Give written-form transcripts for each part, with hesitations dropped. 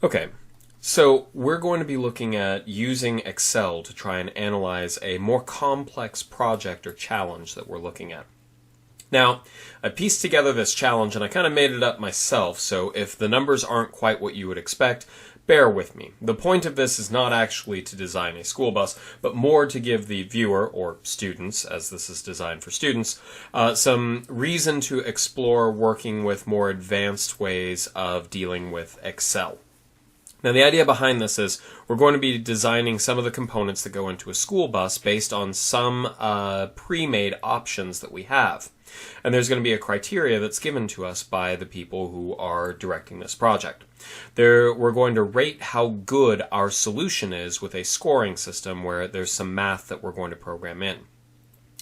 Okay, so we're going to be looking at using Excel to try and analyze a more complex project or challenge that we're looking at. Now, I pieced together this challenge and I kind of made it up myself, so if the numbers aren't quite what you would expect, bear with me. The point of this is not actually to design a school bus, but more to give the viewer, or students, as this is designed for students, some reason to explore working with more advanced ways of dealing with Excel. Now, the idea behind this is we're going to be designing some of the components that go into a school bus based on some pre-made options that we have. And there's going to be a criteria that's given to us by the people who are directing this project. We're going to rate how good our solution is with a scoring system where there's some math that we're going to program in.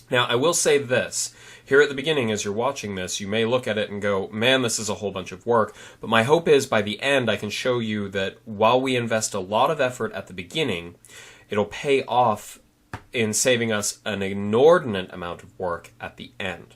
Now, I will say this. Here at the beginning, as you're watching this, you may look at it and go, man, this is a whole bunch of work. But my hope is by the end, I can show you that while we invest a lot of effort at the beginning, it'll pay off in saving us an inordinate amount of work at the end.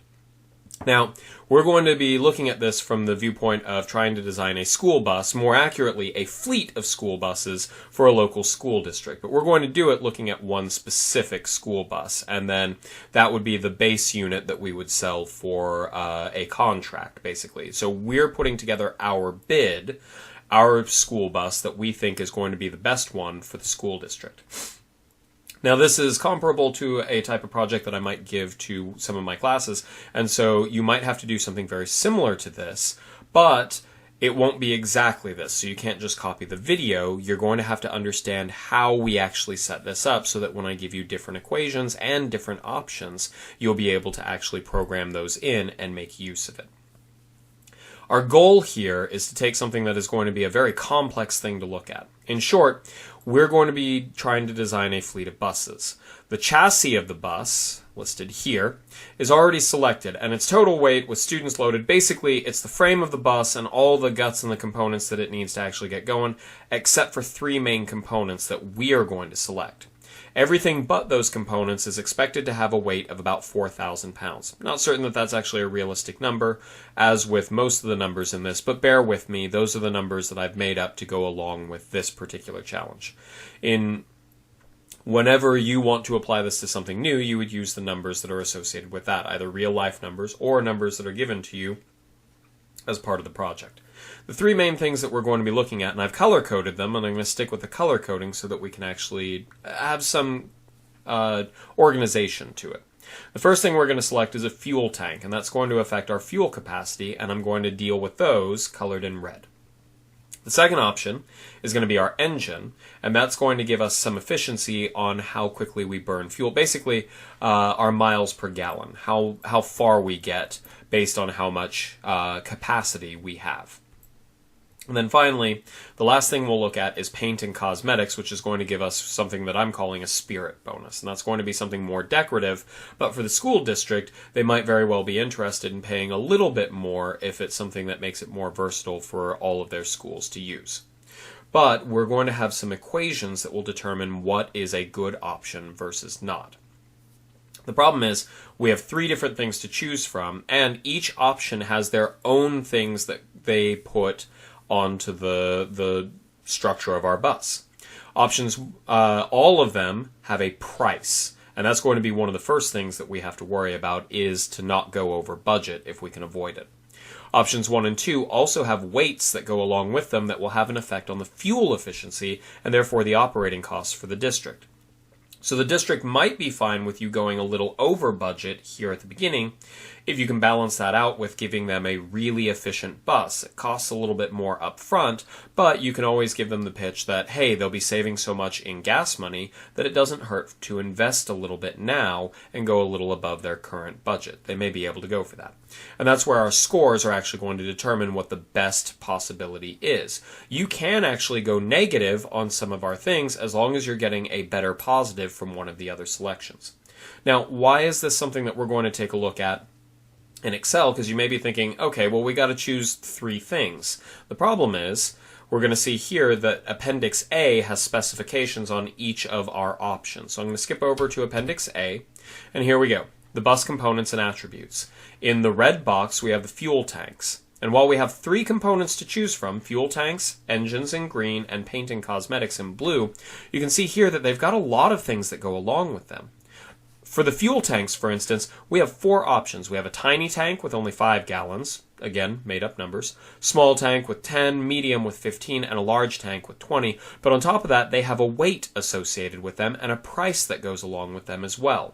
Now, we're going to be looking at this from the viewpoint of trying to design a school bus, more accurately, a fleet of school buses for a local school district. But we're going to do it looking at one specific school bus, and then that would be the base unit that we would sell for a contract, basically. So we're putting together our bid, our school bus that we think is going to be the best one for the school district. Now, this is comparable to a type of project that I might give to some of my classes, and so you might have to do something very similar to this, but it won't be exactly this. So you can't just copy the video. You're going to have to understand how we actually set this up so that when I give you different equations and different options, you'll be able to actually program those in and make use of it. Our goal here is to take something that is going to be a very complex thing to look at. In short, we're going to be trying to design a fleet of buses. The chassis of the bus, listed here, is already selected, and its total weight with students loaded, basically it's the frame of the bus and all the guts and the components that it needs to actually get going, except for three main components that we are going to select. Everything but those components is expected to have a weight of about 4,000 pounds. Not certain that that's actually a realistic number, as with most of the numbers in this, but bear with me, those are the numbers that I've made up to go along with this particular challenge. Whenever you want to apply this to something new, you would use the numbers that are associated with that, either real-life numbers or numbers that are given to you as part of the project. The three main things that we're going to be looking at, and I've color-coded them, and I'm going to stick with the color coding so that we can actually have some organization to it. The first thing we're going to select is a fuel tank, and that's going to affect our fuel capacity, and I'm going to deal with those colored in red. The second option is going to be our engine, and that's going to give us some efficiency on how quickly we burn fuel. Basically, our miles per gallon, how far we get based on how much capacity we have. And then finally, the last thing we'll look at is paint and cosmetics, which is going to give us something that I'm calling a spirit bonus. And that's going to be something more decorative, but for the school district, they might very well be interested in paying a little bit more if it's something that makes it more versatile for all of their schools to use. But we're going to have some equations that will determine what is a good option versus not. The problem is we have three different things to choose from, and each option has their own things that they put onto the structure of our bus. Options, all of them have a price, and that's going to be one of the first things that we have to worry about, is to not go over budget if we can avoid it. Options 1 and 2 also have weights that go along with them that will have an effect on the fuel efficiency and therefore the operating costs for the district. So the district might be fine with you going a little over budget here at the beginning if you can balance that out with giving them a really efficient bus. It costs a little bit more up front, but you can always give them the pitch that, hey, they'll be saving so much in gas money that it doesn't hurt to invest a little bit now and go a little above their current budget. They may be able to go for that. And that's where our scores are actually going to determine what the best possibility is. You can actually go negative on some of our things as long as you're getting a better positive from one of the other selections. Now, why is this something that we're going to take a look at in Excel? Because you may be thinking, okay, well, we got to choose three things. The problem is we're going to see here that Appendix A has specifications on each of our options. So I'm going to skip over to Appendix A, and here we go. The bus components and attributes. In the red box, we have the fuel tanks. And while we have 3 components to choose from, fuel tanks, engines in green, and paint and cosmetics in blue, you can see here that they've got a lot of things that go along with them. For the fuel tanks, for instance, we have 4 options. We have a tiny tank with only 5 gallons, again, made up numbers, small tank with 10, medium with 15, and a large tank with 20. But on top of that, they have a weight associated with them and a price that goes along with them as well.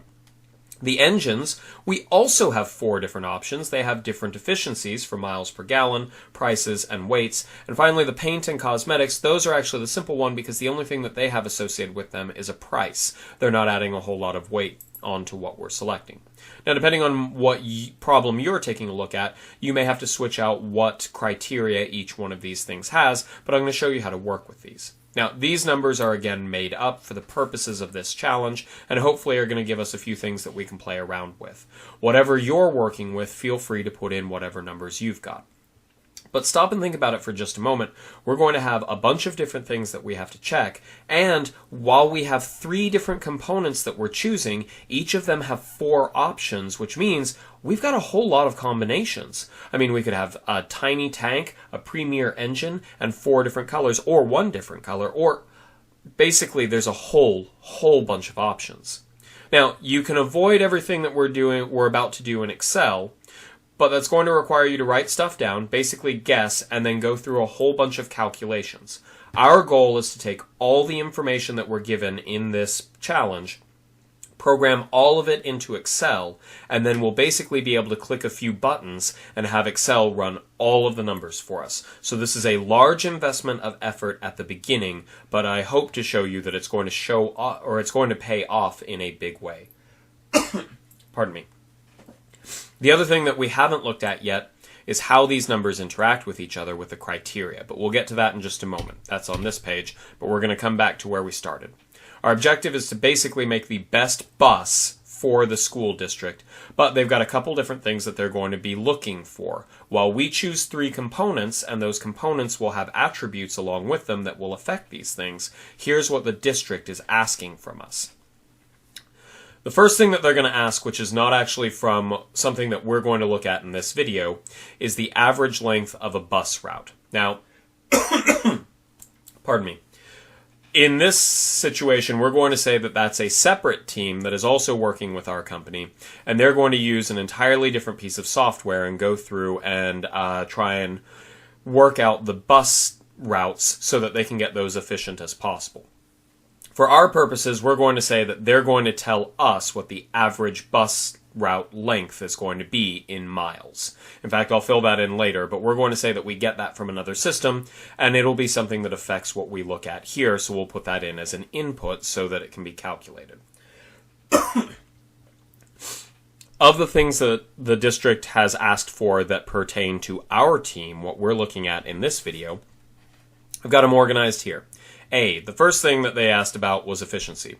The engines, we also have 4 different options. They have different efficiencies for miles per gallon, prices, and weights. And finally, the paint and cosmetics, those are actually the simple one because the only thing that they have associated with them is a price. They're not adding a whole lot of weight onto what we're selecting. Now, depending on what problem you're taking a look at, you may have to switch out what criteria each one of these things has, but I'm going to show you how to work with these. Now, these numbers are again made up for the purposes of this challenge, and hopefully are going to give us a few things that we can play around with. Whatever you're working with, feel free to put in whatever numbers you've got. But stop and think about it for just a moment. We're going to have a bunch of different things that we have to check, and while we have 3 different components that we're choosing, each of them have 4 options, which means we've got a whole lot of combinations. I mean, we could have a tiny tank, a premier engine, and 4 different colors, or 1 different color, or basically there's a whole bunch of options. Now, you can avoid everything that we're about to do in Excel, but that's going to require you to write stuff down, basically guess, and then go through a whole bunch of calculations. Our goal is to take all the information that we're given in this challenge, program all of it into Excel, and then we'll basically be able to click a few buttons and have Excel run all of the numbers for us. So this is a large investment of effort at the beginning, but I hope to show you that it's going to pay off in a big way. Pardon me. The other thing that we haven't looked at yet is how these numbers interact with each other with the criteria, but we'll get to that in just a moment. That's on this page, but we're going to come back to where we started. Our objective is to basically make the best bus for the school district, but they've got a couple different things that they're going to be looking for. While we choose 3 components, and those components will have attributes along with them that will affect these things, here's what the district is asking from us. The first thing that they're going to ask, which is not actually from something that we're going to look at in this video, is the average length of a bus route. Now, pardon me. In this situation, we're going to say that that's a separate team that is also working with our company, and they're going to use an entirely different piece of software and go through and try and work out the bus routes so that they can get those efficient as possible. For our purposes, we're going to say that they're going to tell us what the average bus route length is going to be in miles. In fact, I'll fill that in later, but we're going to say that we get that from another system, and it'll be something that affects what we look at here, so we'll put that in as an input so that it can be calculated. Of the things that the district has asked for that pertain to our team, what we're looking at in this video, I've got them organized here. A, the first thing that they asked about was efficiency.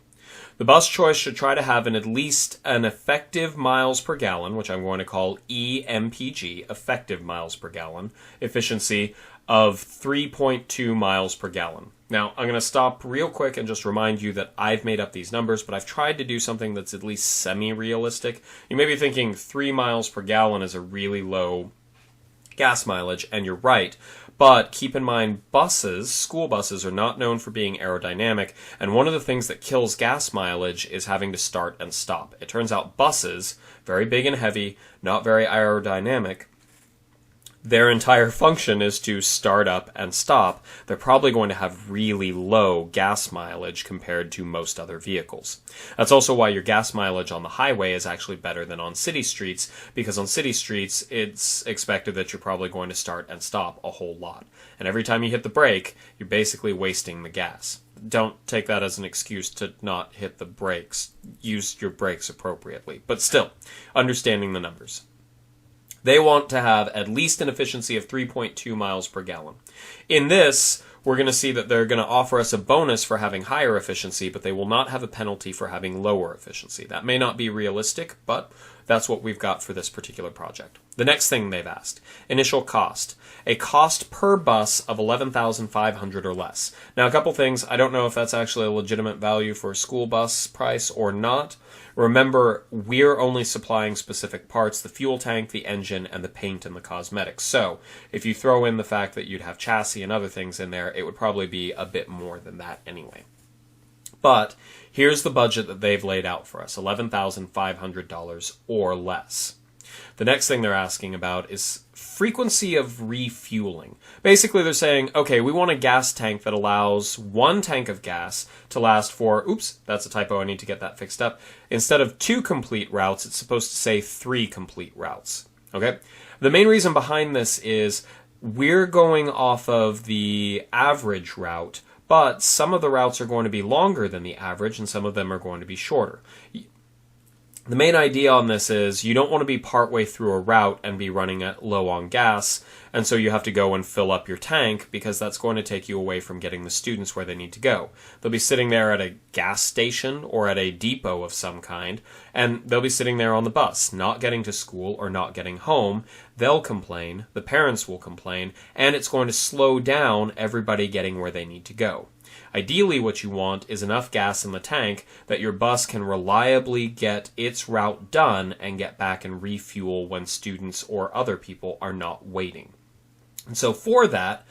The bus choice should try to have at least an effective miles per gallon, which I'm going to call EMPG, effective miles per gallon, efficiency of 3.2 miles per gallon. Now, I'm going to stop real quick and just remind you that I've made up these numbers, but I've tried to do something that's at least semi-realistic. You may be thinking 3 miles per gallon is a really low gas mileage, and you're right. But keep in mind, school buses, are not known for being aerodynamic, and one of the things that kills gas mileage is having to start and stop. It turns out buses, very big and heavy, not very aerodynamic, their entire function is to start up and stop. They're probably going to have really low gas mileage compared to most other vehicles. That's also why your gas mileage on the highway is actually better than on city streets, because on city streets, it's expected that you're probably going to start and stop a whole lot. And every time you hit the brake, you're basically wasting the gas. Don't take that as an excuse to not hit the brakes. Use your brakes appropriately. But still, understanding the numbers. They want to have at least an efficiency of 3.2 miles per gallon. In this, we're going to see that they're going to offer us a bonus for having higher efficiency, but they will not have a penalty for having lower efficiency. That may not be realistic, but that's what we've got for this particular project. The next thing they've asked, initial cost. A cost per bus of $11,500 or less. Now, a couple things. I don't know if that's actually a legitimate value for a school bus price or not. Remember, we're only supplying specific parts, the fuel tank, the engine, and the paint and the cosmetics. So, if you throw in the fact that you'd have chassis and other things in there, it would probably be a bit more than that anyway. But here's the budget that they've laid out for us, $11,500 or less. The next thing they're asking about is frequency of refueling. Basically, they're saying, okay, we want a gas tank that allows one tank of gas to last for, oops, that's a typo, I need to get that fixed up. Instead of 2 complete routes, it's supposed to say 3 complete routes. Okay? The main reason behind this is we're going off of the average route, but some of the routes are going to be longer than the average, and some of them are going to be shorter. The main idea on this is you don't want to be partway through a route and be running low on gas, and so you have to go and fill up your tank because that's going to take you away from getting the students where they need to go. They'll be sitting there at a gas station or at a depot of some kind, and they'll be sitting there on the bus, not getting to school or not getting home. They'll complain, the parents will complain, and it's going to slow down everybody getting where they need to go. Ideally, what you want is enough gas in the tank that your bus can reliably get its route done and get back and refuel when students or other people are not waiting. And so for that,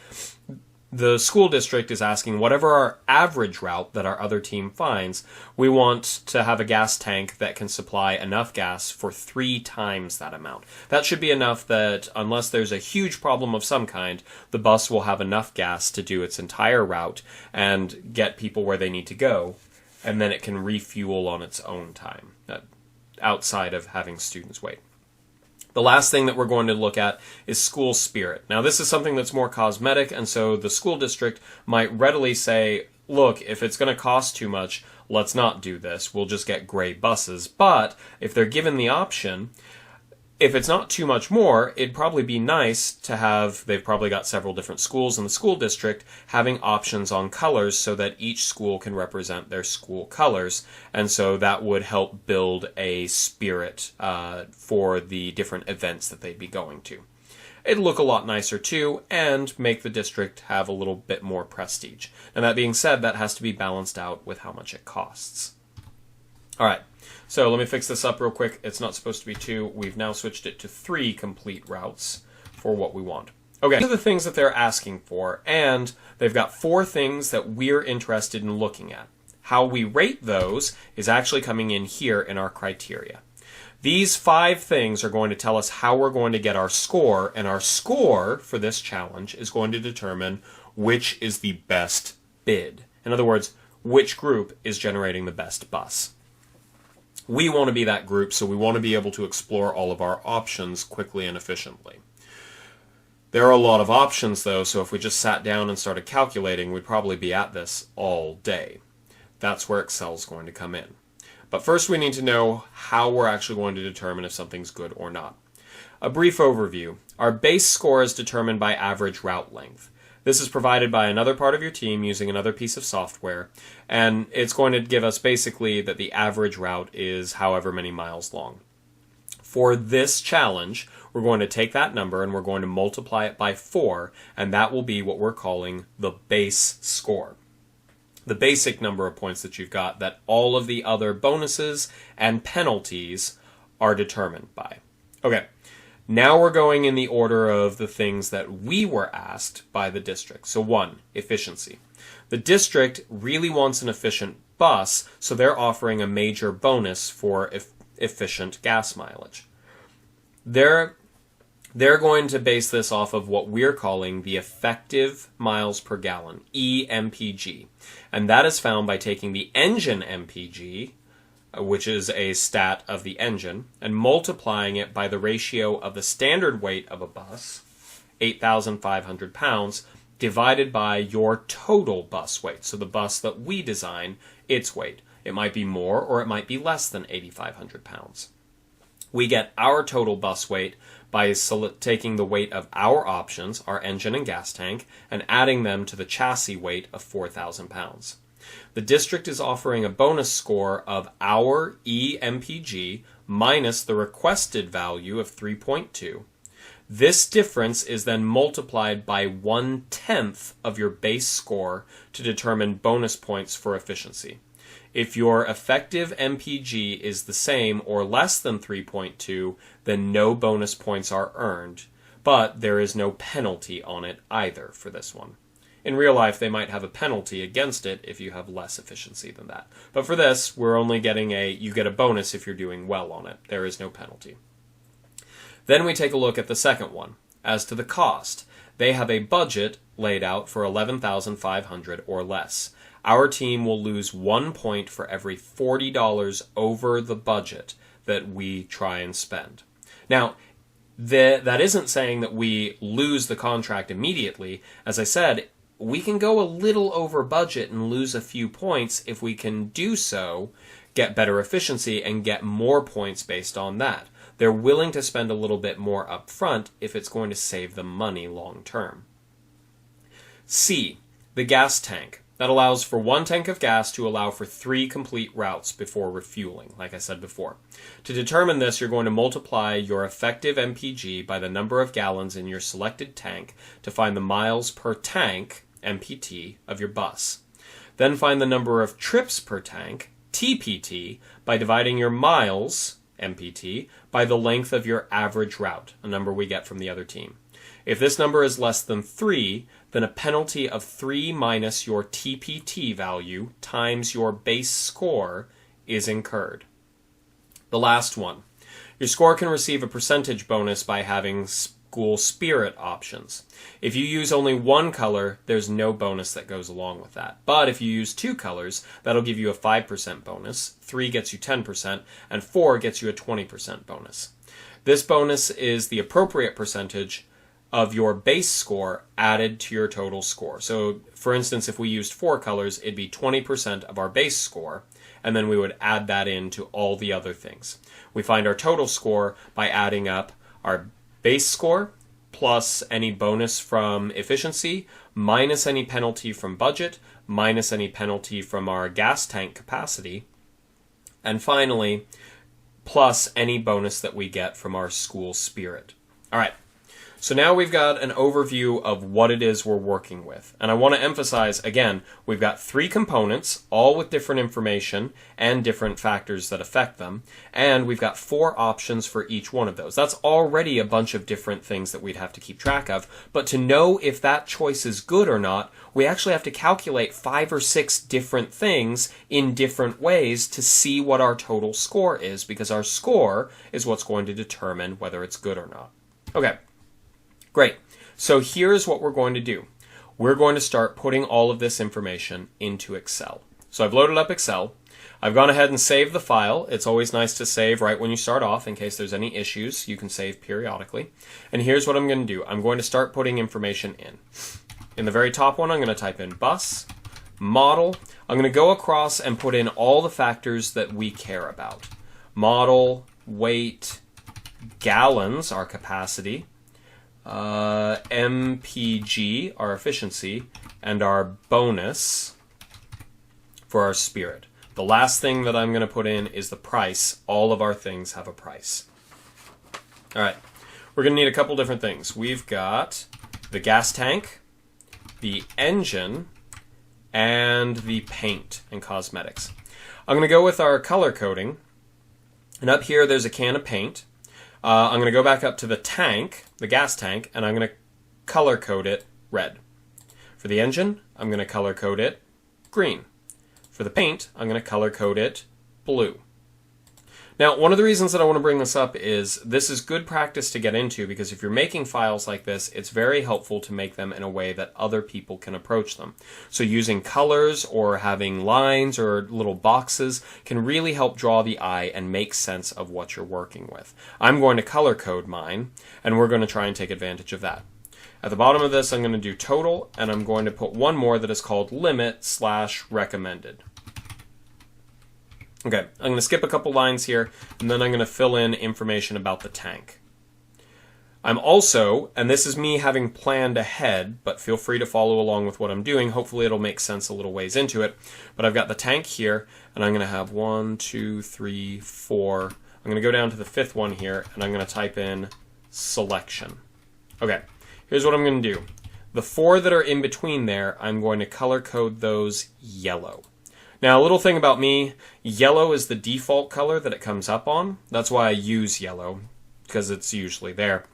the school district is asking whatever our average route that our other team finds, we want to have a gas tank that can supply enough gas for 3 times that amount. That should be enough that unless there's a huge problem of some kind, the bus will have enough gas to do its entire route and get people where they need to go, and then it can refuel on its own time, outside of having students wait. The last thing that we're going to look at is school spirit. Now, this is something that's more cosmetic, and so the school district might readily say, look, if it's going to cost too much, let's not do this. We'll just get gray buses. But if they're given the option, if it's not too much more, it'd probably be nice to have, they've probably got several different schools in the school district, having options on colors so that each school can represent their school colors. And so that would help build a spirit for the different events that they'd be going to. It'd look a lot nicer too, and make the district have a little bit more prestige. And that being said, that has to be balanced out with how much it costs. All right. So let me fix this up real quick. It's not supposed to be 2. We've now switched it to 3 complete routes for what we want. Okay, these are the things that they're asking for, and they've got 4 things that we're interested in looking at. How we rate those is actually coming in here in our criteria. These 5 things are going to tell us how we're going to get our score, and our score for this challenge is going to determine which is the best bid. In other words, which group is generating the best bus. We want to be that group, so we want to be able to explore all of our options quickly and efficiently. There are a lot of options, though, so if we just sat down and started calculating, we'd probably be at this all day. That's where Excel's going to come in. But first we need to know how we're actually going to determine if something's good or not. A brief overview. Our base score is determined by average route length. This is provided by another part of your team using another piece of software, and it's going to give us basically that the average route is however many miles long. For this challenge, we're going to take that number and we're going to multiply it by 4, and that will be what we're calling the base score. The basic number of points that you've got that all of the other bonuses and penalties are determined by. Okay. Now we're going in the order of the things that we were asked by the district. So 1, efficiency. The district really wants an efficient bus, so they're offering a major bonus for efficient gas mileage. They're going to base this off of what we're calling the effective miles per gallon, EMPG. And that is found by taking the engine MPG, which is a stat of the engine, and multiplying it by the ratio of the standard weight of a bus, 8,500 pounds, divided by your total bus weight. So the bus that we design, its weight. It might be more or it might be less than 8,500 pounds. We get our total bus weight by taking the weight of our options, our engine and gas tank, and adding them to the chassis weight of 4,000 pounds. The district is offering a bonus score of our EMPG minus the requested value of 3.2. This difference is then multiplied by 1/10 of your base score to determine bonus points for efficiency. If your effective MPG is the same or less than 3.2, then no bonus points are earned, but there is no penalty on it either for this one. In real life, they might have a penalty against it if you have less efficiency than that. But for this, we're only getting you get a bonus if you're doing well on it. There is no penalty. Then we take a look at the second one. As to the cost, they have a budget laid out for $11,500 or less. Our team will lose 1 point for every $40 over the budget that we try and spend. Now, that isn't saying that we lose the contract immediately. As I said, we can go a little over budget and lose a few points if we can do so, get better efficiency, and get more points based on that. They're willing to spend a little bit more up front if it's going to save them money long term. C, the gas tank. That allows for 1 tank of gas to allow for 3 complete routes before refueling, like I said before. To determine this, you're going to multiply your effective MPG by the number of gallons in your selected tank to find the miles per tank, MPT, of your bus. Then find the number of trips per tank, TPT, by dividing your miles, MPT, by the length of your average route, a number we get from the other team. If this number is less than 3, then a penalty of 3 minus your TPT value times your base score is incurred. The last one. Your score can receive a percentage bonus by having school spirit options. If you use only 1 color, there's no bonus that goes along with that. But if you use 2 colors, that'll give you a 5% bonus, 3 gets you 10%, and 4 gets you a 20% bonus. This bonus is the appropriate percentage of your base score added to your total score. So, for instance, if we used 4 colors, it'd be 20% of our base score, and then we would add that into all the other things. We find our total score by adding up our base score plus any bonus from efficiency, minus any penalty from budget, minus any penalty from our gas tank capacity, and finally, plus any bonus that we get from our school spirit. All right. So now we've got an overview of what it is we're working with. And I want to emphasize, again, we've got 3 components, all with different information and different factors that affect them. And we've got 4 options for each one of those. That's already a bunch of different things that we'd have to keep track of. But to know if that choice is good or not, we actually have to calculate 5 or 6 different things in different ways to see what our total score is, because our score is what's going to determine whether it's good or not. Okay. Great. So here's what we're going to do. We're going to start putting all of this information into Excel. So I've loaded up Excel. I've gone ahead and saved the file. It's always nice to save right when you start off in case there's any issues. You can save periodically. And here's what I'm going to do. I'm going to start putting information in. In the very top one, I'm going to type in bus, model. I'm going to go across and put in all the factors that we care about. Model, weight, gallons, our capacity, MPG, our efficiency, and our bonus for our spirit. The last thing that I'm going to put in is the price. All of our things have a price. All right, we're going to need a couple different things. We've got the gas tank, the engine, and the paint and cosmetics. I'm going to go with our color coding, and up here there's a can of paint. I'm going to go back up to the tank, the gas tank, and I'm going to color code it red. For the engine, I'm going to color code it green. For the paint, I'm going to color code it blue. Now, one of the reasons that I want to bring this up is this is good practice to get into, because if you're making files like this, it's very helpful to make them in a way that other people can approach them. So using colors or having lines or little boxes can really help draw the eye and make sense of what you're working with. I'm going to color code mine, and we're going to try and take advantage of that. At the bottom of this, I'm going to do total, and I'm going to put one more that is called limit/recommended. Okay, I'm going to skip a couple lines here, and then I'm going to fill in information about the tank. I'm also, and this is me having planned ahead, but feel free to follow along with what I'm doing. Hopefully it'll make sense a little ways into it. But I've got the tank here, and I'm going to have 1, 2, 3, 4. I'm going to go down to the 5th one here, and I'm going to type in selection. Okay, here's what I'm going to do. The 4 that are in between there, I'm going to color code those yellow. Now, a little thing about me, yellow is the default color that it comes up on. That's why I use yellow, because it's usually there.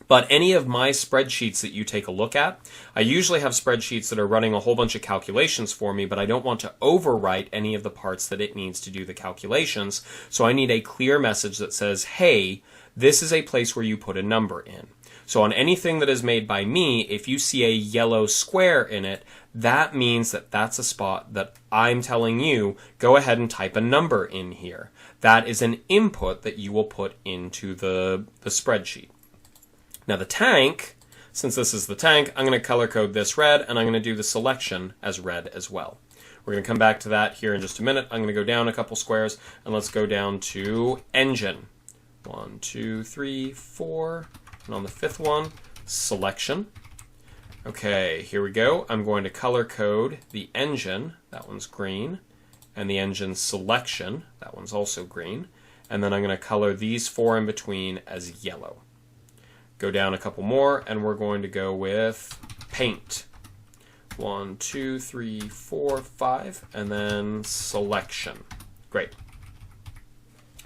But any of my spreadsheets that you take a look at, I usually have spreadsheets that are running a whole bunch of calculations for me, but I don't want to overwrite any of the parts that it needs to do the calculations. So I need a clear message that says, hey, this is a place where you put a number in. So on anything that is made by me, if you see a yellow square in it, that means that that's a spot that I'm telling you, go ahead and type a number in here. That is an input that you will put into the spreadsheet. Now the tank, since this is the tank, I'm going to color code this red, and I'm going to do the selection as red as well. We're going to come back to that here in just a minute. I'm going to go down a couple squares, and let's go down to engine. 1, 2, 3, 4, and on the 5th one, selection. Okay, here we go. I'm going to color code the engine, that one's green, and the engine selection, that one's also green, and then I'm going to color these 4 in between as yellow. Go down a couple more, and we're going to go with paint. 1, 2, 3, 4, 5, and then selection. Great.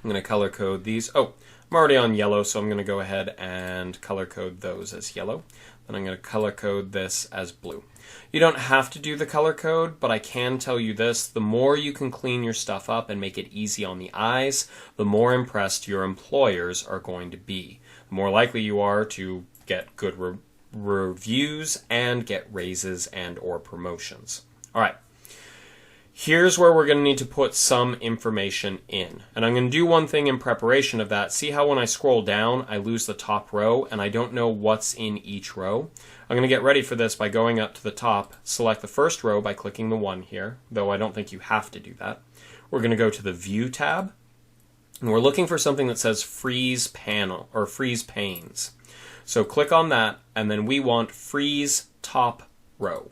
I'm going to color code these. Oh, I'm already on yellow, so I'm going to go ahead and color code those as yellow. Then I'm going to color code this as blue. You don't have to do the color code, but I can tell you this. The more you can clean your stuff up and make it easy on the eyes, the more impressed your employers are going to be. The more likely you are to get good reviews and get raises and or promotions. All right. Here's where we're going to need to put some information in. And I'm going to do one thing in preparation of that. See how when I scroll down, I lose the top row and I don't know what's in each row? I'm going to get ready for this by going up to the top, select the first row by clicking the 1 here, though I don't think you have to do that. We're going to go to the View tab, and we're looking for something that says Freeze Panel or Freeze Panes. So click on that, and then we want Freeze Top Row.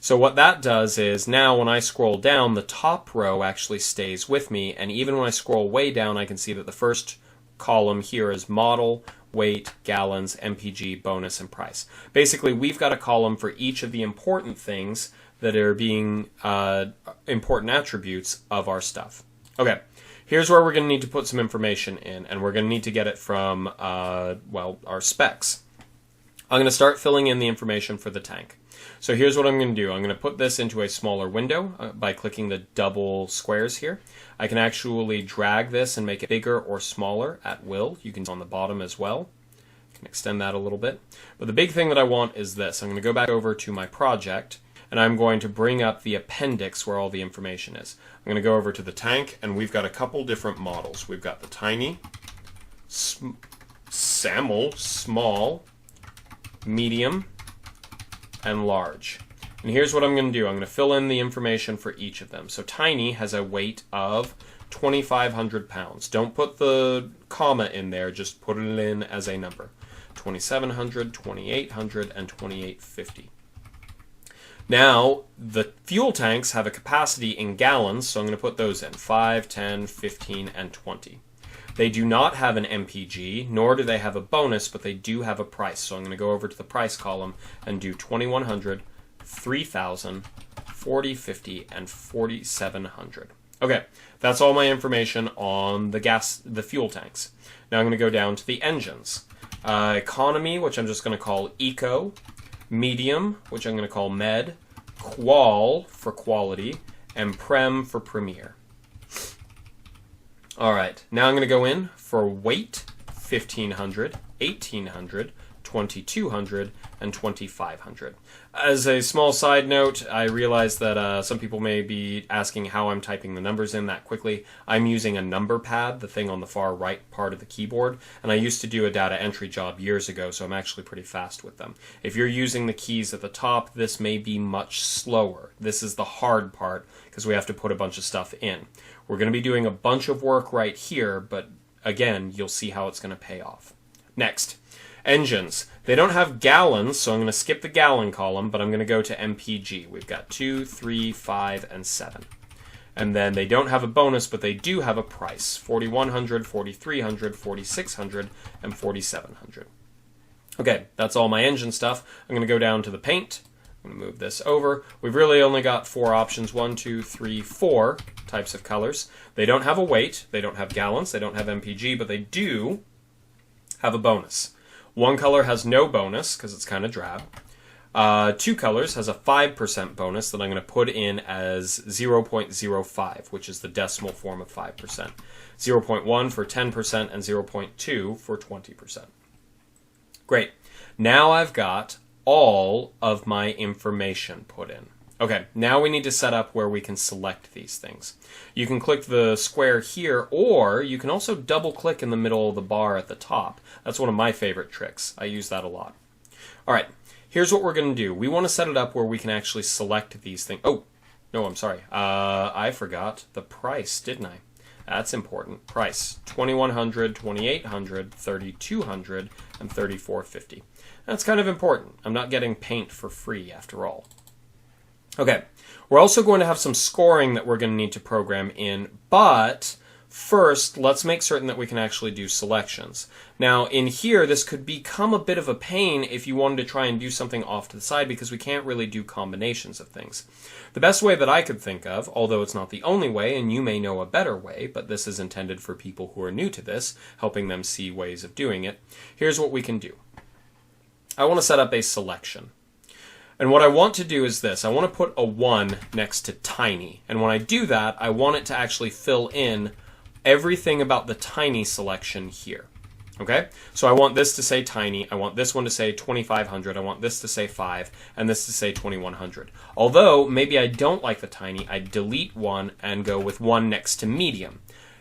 So what that does is now when I scroll down, the top row actually stays with me, and even when I scroll way down, I can see that the first column here is model, weight, gallons, MPG, bonus, and price. Basically, we've got a column for each of the important things that are being important attributes of our stuff. Okay, here's where we're going to need to put some information in, and we're going to need to get it from, well, our specs. I'm going to start filling in the information for the tank. So here's what I'm going to do. I'm going to put this into a smaller window by clicking the double squares here. I can actually drag this and make it bigger or smaller at will. You can see on the bottom as well. I can extend that a little bit. But the big thing that I want is this. I'm going to go back over to my project, and I'm going to bring up the appendix where all the information is. I'm going to go over to the tank, and we've got a couple different models. We've got the tiny, small, medium, and large. And here's what I'm going to do. I'm going to fill in the information for each of them. So tiny has a weight of 2,500 pounds. Don't put the comma in there, just put it in as a number. 2,700, 2,800, and 2,850. Now, the fuel tanks have a capacity in gallons, so I'm going to put those in. 5, 10, 15, and 20. They do not have an MPG, nor do they have a bonus, but they do have a price. So I'm going to go over to the price column and do 2,100, 3,000, 40, 50, and 4,700. Okay, that's all my information on the fuel tanks. Now I'm going to go down to the engines. Economy, which I'm just going to call Eco. Medium, which I'm going to call Med. Qual for quality. And Prem for Premier. All right, now I'm going to go in for weight, 1,500, 1,800, 2,200, and 2,500. As a small side note, I realize that some people may be asking how I'm typing the numbers in that quickly. I'm using a number pad, the thing on the far right part of the keyboard, and I used to do a data entry job years ago, so I'm actually pretty fast with them. If you're using the keys at the top, this may be much slower. This is the hard part, because we have to put a bunch of stuff in. We're going to be doing a bunch of work right here, but again, you'll see how it's going to pay off. Next, Engines. They don't have gallons, so I'm going to skip the gallon column, but I'm going to go to MPG. We've got 2, 3, 5, and 7. And then they don't have a bonus, but they do have a price. 4,100, 4,300, 4,600, and 4,700. Okay, that's all my engine stuff. I'm going to go down to the paint. I'm going to move this over. We've really only got 4 options. 1, 2, 3, 4 types of colors. They don't have a weight. They don't have gallons. They don't have MPG, but they do have a bonus. One color has no bonus because it's kind of drab. 2 colors has a 5% bonus that I'm going to put in as 0.05, which is the decimal form of 5%. 0.1 for 10% and 0.2 for 20%. Great. Now I've got all of my information put in. Okay, now we need to set up where we can select these things. You can click the square here, or you can also double click in the middle of the bar at the top. That's one of my favorite tricks. I use that a lot. All right, here's what we're going to do. We want to set it up where we can actually select these things. Oh, no, I'm sorry. I forgot the price, didn't I? That's important. Price, 2,100, 2,800, 3,200, and 3,450. That's kind of important. I'm not getting paint for free after all. Okay, we're also going to have some scoring that we're going to need to program in, but first, let's make certain that we can actually do selections. Now, in here, this could become a bit of a pain if you wanted to try and do something off to the side because we can't really do combinations of things. The best way that I could think of, although it's not the only way, and you may know a better way, but this is intended for people who are new to this, helping them see ways of doing it, here's what we can do. I want to set up a selection. And what I want to do is this. I want to put a 1 next to tiny. And when I do that, I want it to actually fill in everything about the tiny selection here. Okay? So I want this to say tiny. I want this one to say 2,500. I want this to say 5. And this to say 2,100. Although, maybe I don't like the tiny. I delete 1 and go with 1 next to medium.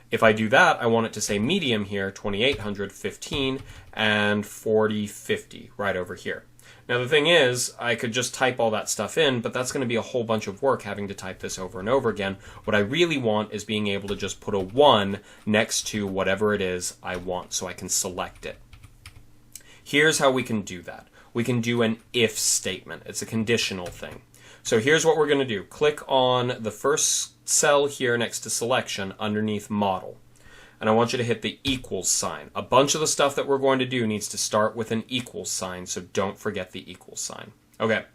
If I do that, I want it to say medium here, 2,800, 15, and 40, 50 right over here. Now the thing is, I could just type all that stuff in, but that's going to be a whole bunch of work having to type this over and over again. What I really want is being able to just put a 1 next to whatever it is I want so I can select it. Here's how we can do that. We can do an if statement. It's a conditional thing. So here's what we're going to do. Click on the first cell here next to selection underneath model. And I want you to hit the equals sign. A bunch of the stuff that we're going to do needs to start with an equals sign, so don't forget the equals sign. Okay,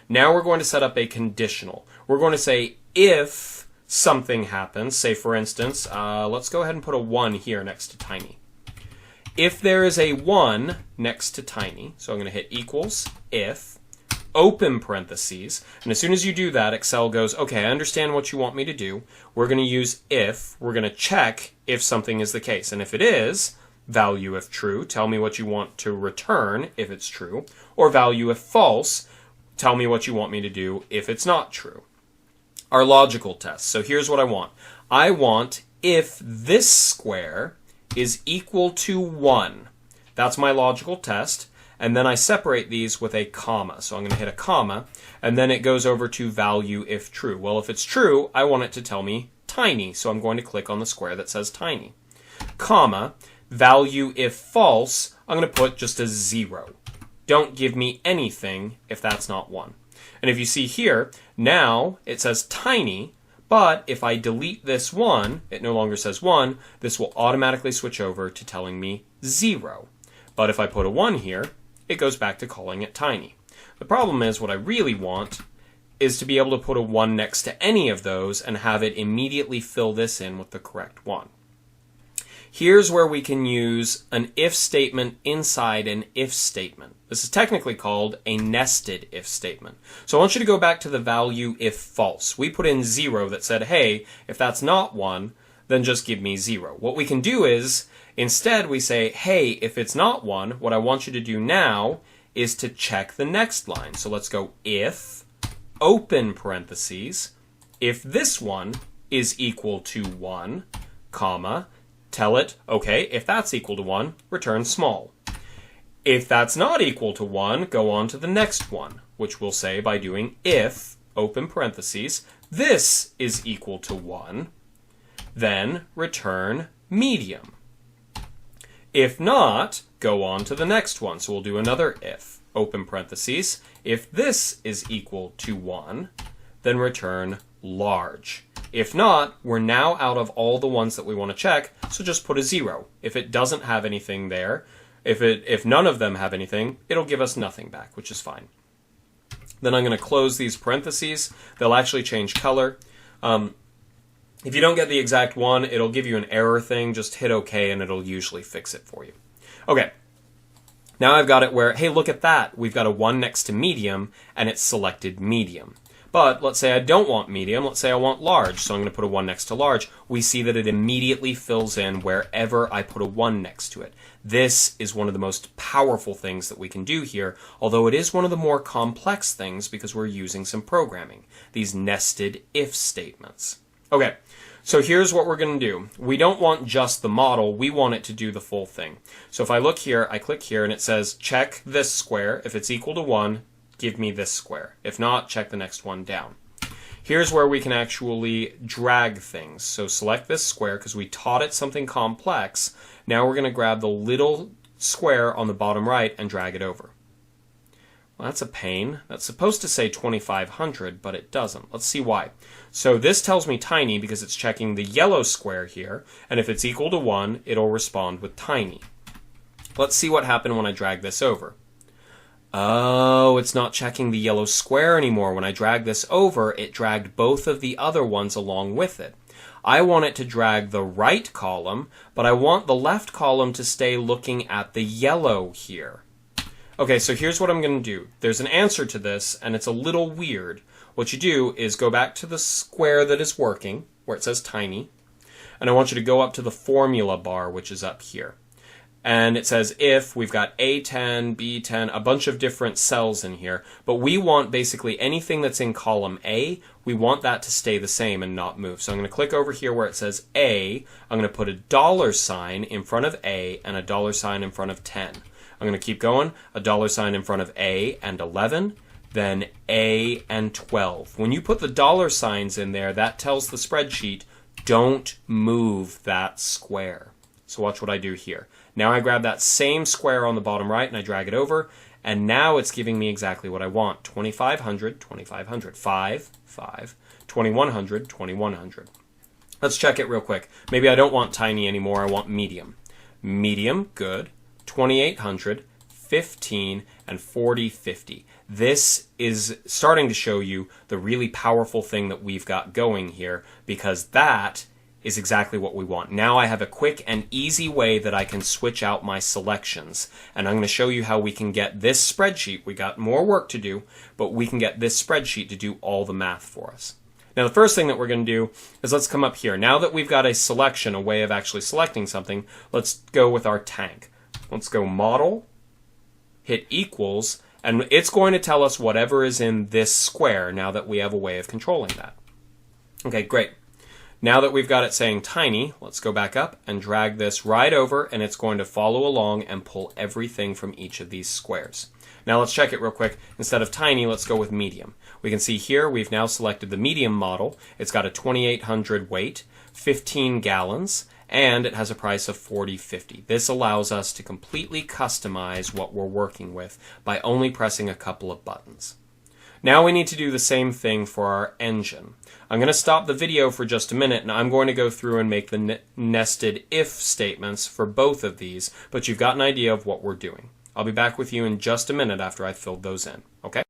now we're going to set up a conditional. We're going to say if something happens, say for instance, let's go ahead and put a 1 here next to tiny. If there is a 1 next to tiny, so I'm going to hit equals, if, open parentheses, and as soon as you do that, Excel goes, okay, I understand what you want me to do. We're going to use if. We're going to check if something is the case. And if it is, value if true, tell me what you want to return if it's true, or value if false, tell me what you want me to do if it's not true. Our logical test. So here's what I want. I want if this square is equal to 1. That's my logical test. And then I separate these with a comma. So I'm going to hit a comma, and then it goes over to value if true. Well, if it's true, I want it to tell me tiny. So I'm going to click on the square that says tiny. Comma, value if false, I'm going to put just a 0. Don't give me anything if that's not 1. And if you see here, now it says tiny, but if I delete this 1, it no longer says 1, this will automatically switch over to telling me 0. But if I put a 1 here, it goes back to calling it tiny. The problem is what I really want is to be able to put a 1 next to any of those and have it immediately fill this in with the correct 1. Here's where we can use an if statement inside an if statement. This is technically called a nested if statement. So I want you to go back to the value if false. We put in 0 that said, hey, if that's not 1, then just give me 0. What we can do is, instead we say, hey, if it's not 1, what I want you to do now is to check the next line. So let's go if, open parentheses, if this one is equal to 1, comma, tell it, okay, if that's equal to 1, return small. If that's not equal to 1, go on to the next one, which we'll say by doing if, open parentheses, this is equal to 1, then return medium. If not, go on to the next one. So we'll do another if, open parentheses. If this is equal to 1, then return large. If not, we're now out of all the ones that we want to check, so just put a 0. If it doesn't have anything there, if none of them have anything, it'll give us nothing back, which is fine. Then I'm going to close these parentheses. They'll actually change color. If you don't get the exact one, it'll give you an error thing. Just hit OK and it'll usually fix it for you. Okay. Now I've got it where, hey, look at that. We've got a 1 next to medium and it's selected medium. But let's say I don't want medium. Let's say I want large. So I'm going to put a 1 next to large. We see that it immediately fills in wherever I put a 1 next to it. This is one of the most powerful things that we can do here, although it is one of the more complex things because we're using some programming, these nested if statements. Okay, so here's what we're going to do. We don't want just the model, we want it to do the full thing. So if I look here, I click here and it says check this square. If it's equal to 1, give me this square. If not, check the next one down. Here's where we can actually drag things. So select this square because we taught it something complex. Now we're going to grab the little square on the bottom right and drag it over. Well, that's a pain. That's supposed to say 2500, but it doesn't. Let's see why. So this tells me tiny because it's checking the yellow square here, and if it's equal to 1, it'll respond with tiny. Let's see what happened when I drag this over. Oh, it's not checking the yellow square anymore. When I drag this over, it dragged both of the other ones along with it. I want it to drag the right column, but I want the left column to stay looking at the yellow here. Okay, so here's what I'm going to do. There's an answer to this, and it's a little weird. What you do is go back to the square that is working, where it says tiny, and I want you to go up to the formula bar, which is up here. And it says if, we've got A10, B10, a bunch of different cells in here, but we want basically anything that's in column A, we want that to stay the same and not move. So I'm going to click over here where it says A, I'm going to put a $sign in front of A and a $sign in front of 10. I'm going to keep going, a $sign in front of A and 11, then A and 12. When you put the $signs in there, that tells the spreadsheet, don't move that square. So watch what I do here. Now I grab that same square on the bottom right and I drag it over, and now it's giving me exactly what I want. 2500, 2500, 5, 5, 2100, 2100. Let's check it real quick. Maybe I don't want tiny anymore, I want medium. Medium, good. 2800, 15, and 4050. This is starting to show you the really powerful thing that we've got going here, because that is exactly what we want. Now I have a quick and easy way that I can switch out my selections. And I'm going to show you how we can get this spreadsheet. We got more work to do, but we can get this spreadsheet to do all the math for us. Now the first thing that we're going to do is let's come up here. Now that we've got a selection, a way of actually selecting something, let's go with our tank. Let's go model, hit equals, and it's going to tell us whatever is in this square now that we have a way of controlling that. Okay, great. Now that we've got it saying tiny, let's go back up and drag this right over, and it's going to follow along and pull everything from each of these squares. Now let's check it real quick. Instead of tiny, let's go with medium. We can see here we've now selected the medium model. It's got a 2800 weight, 15 gallons, and it has a price of $40.50. This allows us to completely customize what we're working with by only pressing a couple of buttons. Now we need to do the same thing for our engine. I'm going to stop the video for just a minute, and I'm going to go through and make the nested if statements for both of these, but you've got an idea of what we're doing. I'll be back with you in just a minute after I've filled those in, okay?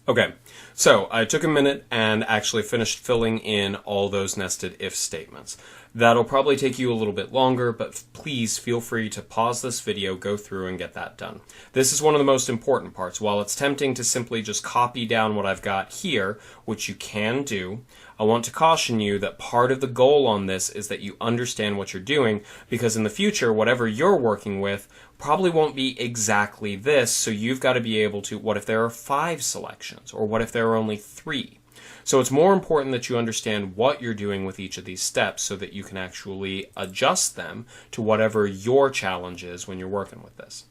Okay, so I took a minute and actually finished filling in all those nested if statements. That'll probably take you a little bit longer, but please feel free to pause this video, go through, and get that done. This is one of the most important parts. While it's tempting to simply just copy down what I've got here, which you can do, I want to caution you that part of the goal on this is that you understand what you're doing, because in the future, whatever you're working with probably won't be exactly this, so you've got to be able to, what if there are 5 selections, or what if there are only 3? So it's more important that you understand what you're doing with each of these steps so that you can actually adjust them to whatever your challenge is when you're working with this.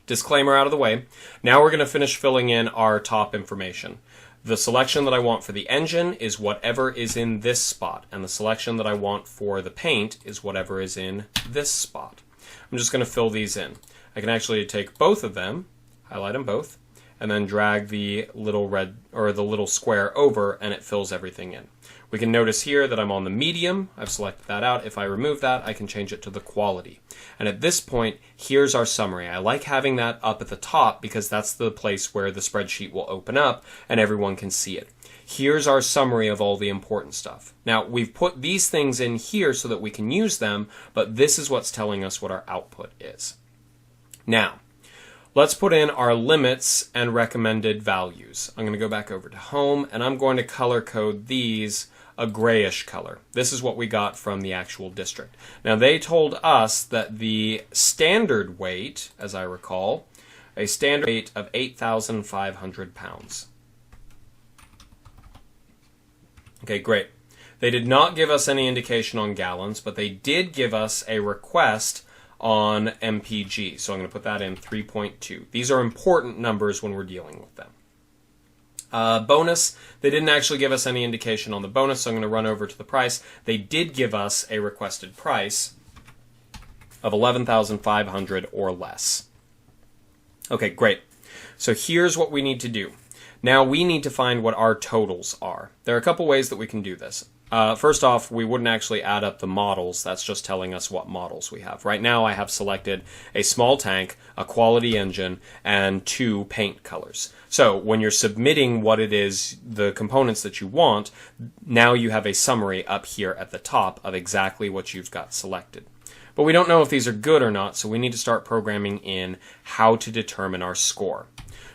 Disclaimer out of the way. Now we're going to finish filling in our top information. The selection that I want for the engine is whatever is in this spot, and the selection that I want for the paint is whatever is in this spot. I'm just going to fill these in. I can actually take both of them, highlight them both, and then drag the little red or the little square over, and it fills everything in. We can notice here that I'm on the medium. I've selected that out. If I remove that, I can change it to the quality. And at this point, here's our summary. I like having that up at the top because that's the place where the spreadsheet will open up and everyone can see it. Here's our summary of all the important stuff. Now, we've put these things in here so that we can use them, but this is what's telling us what our output is. Now, let's put in our limits and recommended values. I'm going to go back over to Home, and I'm going to color code these a grayish color. This is what we got from the actual district. Now, they told us that the standard weight, as I recall, a standard weight of 8,500 pounds. Okay, great. They did not give us any indication on gallons, but they did give us a request on MPG. So I'm going to put that in 3.2. These are important numbers when we're dealing with them. Bonus, they didn't actually give us any indication on the bonus, so I'm going to run over to the price. They did give us a requested price of 11,500 or less. Okay, great. So here's what we need to do. Now we need to find what our totals are. There are a couple ways that we can do this. First off, we wouldn't actually add up the models. That's just telling us what models we have. Right now I have selected a small tank, a quality engine, and 2 paint colors. So when you're submitting what it is, the components that you want, now you have a summary up here at the top of exactly what you've got selected. But we don't know if these are good or not, so we need to start programming in how to determine our score.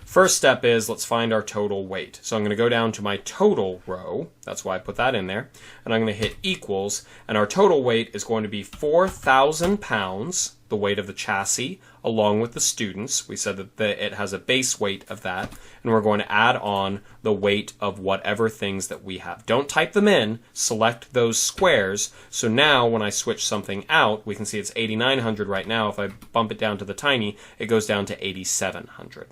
First step is, let's find our total weight. So I'm going to go down to my total row. That's why I put that in there. And I'm going to hit equals. And our total weight is going to be 4,000 pounds, the weight of the chassis, along with the students. We said that it has a base weight of that. And we're going to add on the weight of whatever things that we have. Don't type them in. Select those squares. So now when I switch something out, we can see it's 8,900 right now. If I bump it down to the tiny, it goes down to 8,700.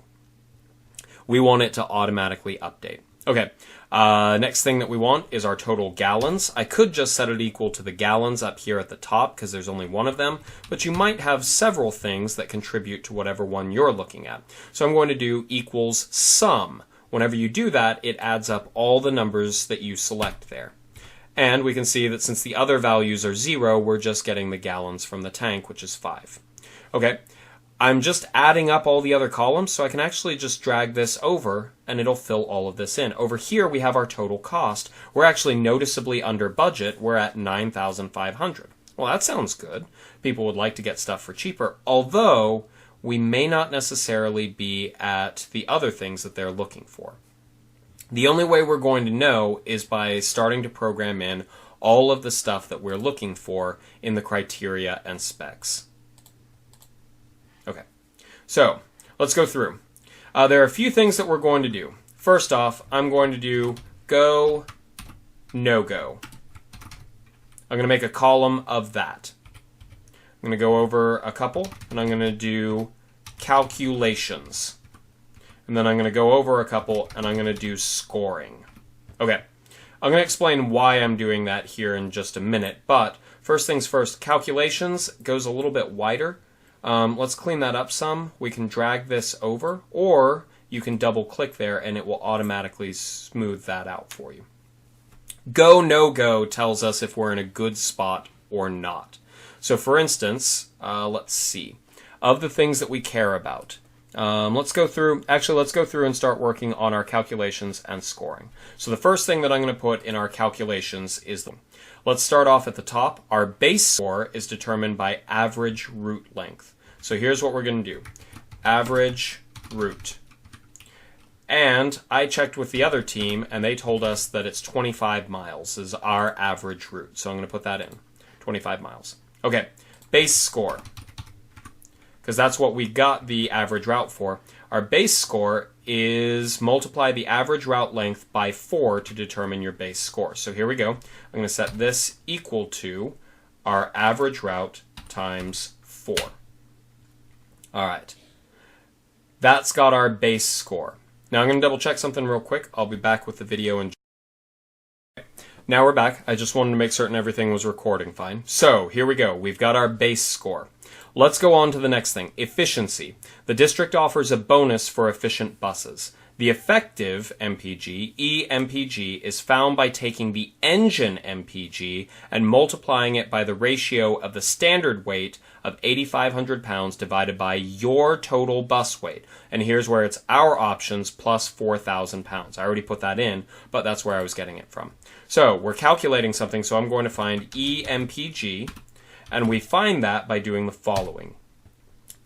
We want it to automatically update. Okay, next thing that we want is our total gallons. I could just set it equal to the gallons up here at the top because there's only one of them, but you might have several things that contribute to whatever one you're looking at. So I'm going to do equals sum. Whenever you do that, it adds up all the numbers that you select there. And we can see that since the other values are 0, we're just getting the gallons from the tank, which is 5. Okay. I'm just adding up all the other columns, so I can actually just drag this over and it'll fill all of this in. Over here we have our total cost. We're actually noticeably under budget. We're at 9,500. Well, that sounds good. People would like to get stuff for cheaper, although we may not necessarily be at the other things that they're looking for. The only way we're going to know is by starting to program in all of the stuff that we're looking for in the criteria and specs. Okay, so let's go through. There are a few things that we're going to do. First off, I'm going to do go, no-go. I'm going to make a column of that. I'm going to go over a couple, and I'm going to do calculations. And then I'm going to go over a couple, and I'm going to do scoring. Okay, I'm going to explain why I'm doing that here in just a minute, but first things first, calculations goes a little bit wider. Let's clean that up some. We can drag this over, or you can double click there and it will automatically smooth that out for you. Go, no go tells us if we're in a good spot or not. So for instance, let's see. Of the things that we care about, let's go through and start working on our calculations and scoring. So the first thing that I'm going to put in our calculations is let's start off at the top. Our base score is determined by average route length. So here's what we're going to do. Average route. And I checked with the other team, and they told us that it's 25 miles is our average route. So I'm going to put that in. 25 miles. Okay, base score. Because that's what we got the average route for. Our base score is multiply the average route length by 4 to determine your base score. So here we go. I'm going to set this equal to our average route times 4. All right. That's got our base score. Now I'm going to double check something real quick. I'll be back with the video in. Now we're back. I just wanted to make certain everything was recording fine. So here we go. We've got our base score. Let's go on to the next thing. Efficiency. The district offers a bonus for efficient buses. The effective MPG, EMPG, is found by taking the engine MPG and multiplying it by the ratio of the standard weight of 8,500 pounds divided by your total bus weight. And here's where it's our options plus 4,000 pounds. I already put that in, but that's where I was getting it from. So we're calculating something, so I'm going to find EMPG, and we find that by doing the following.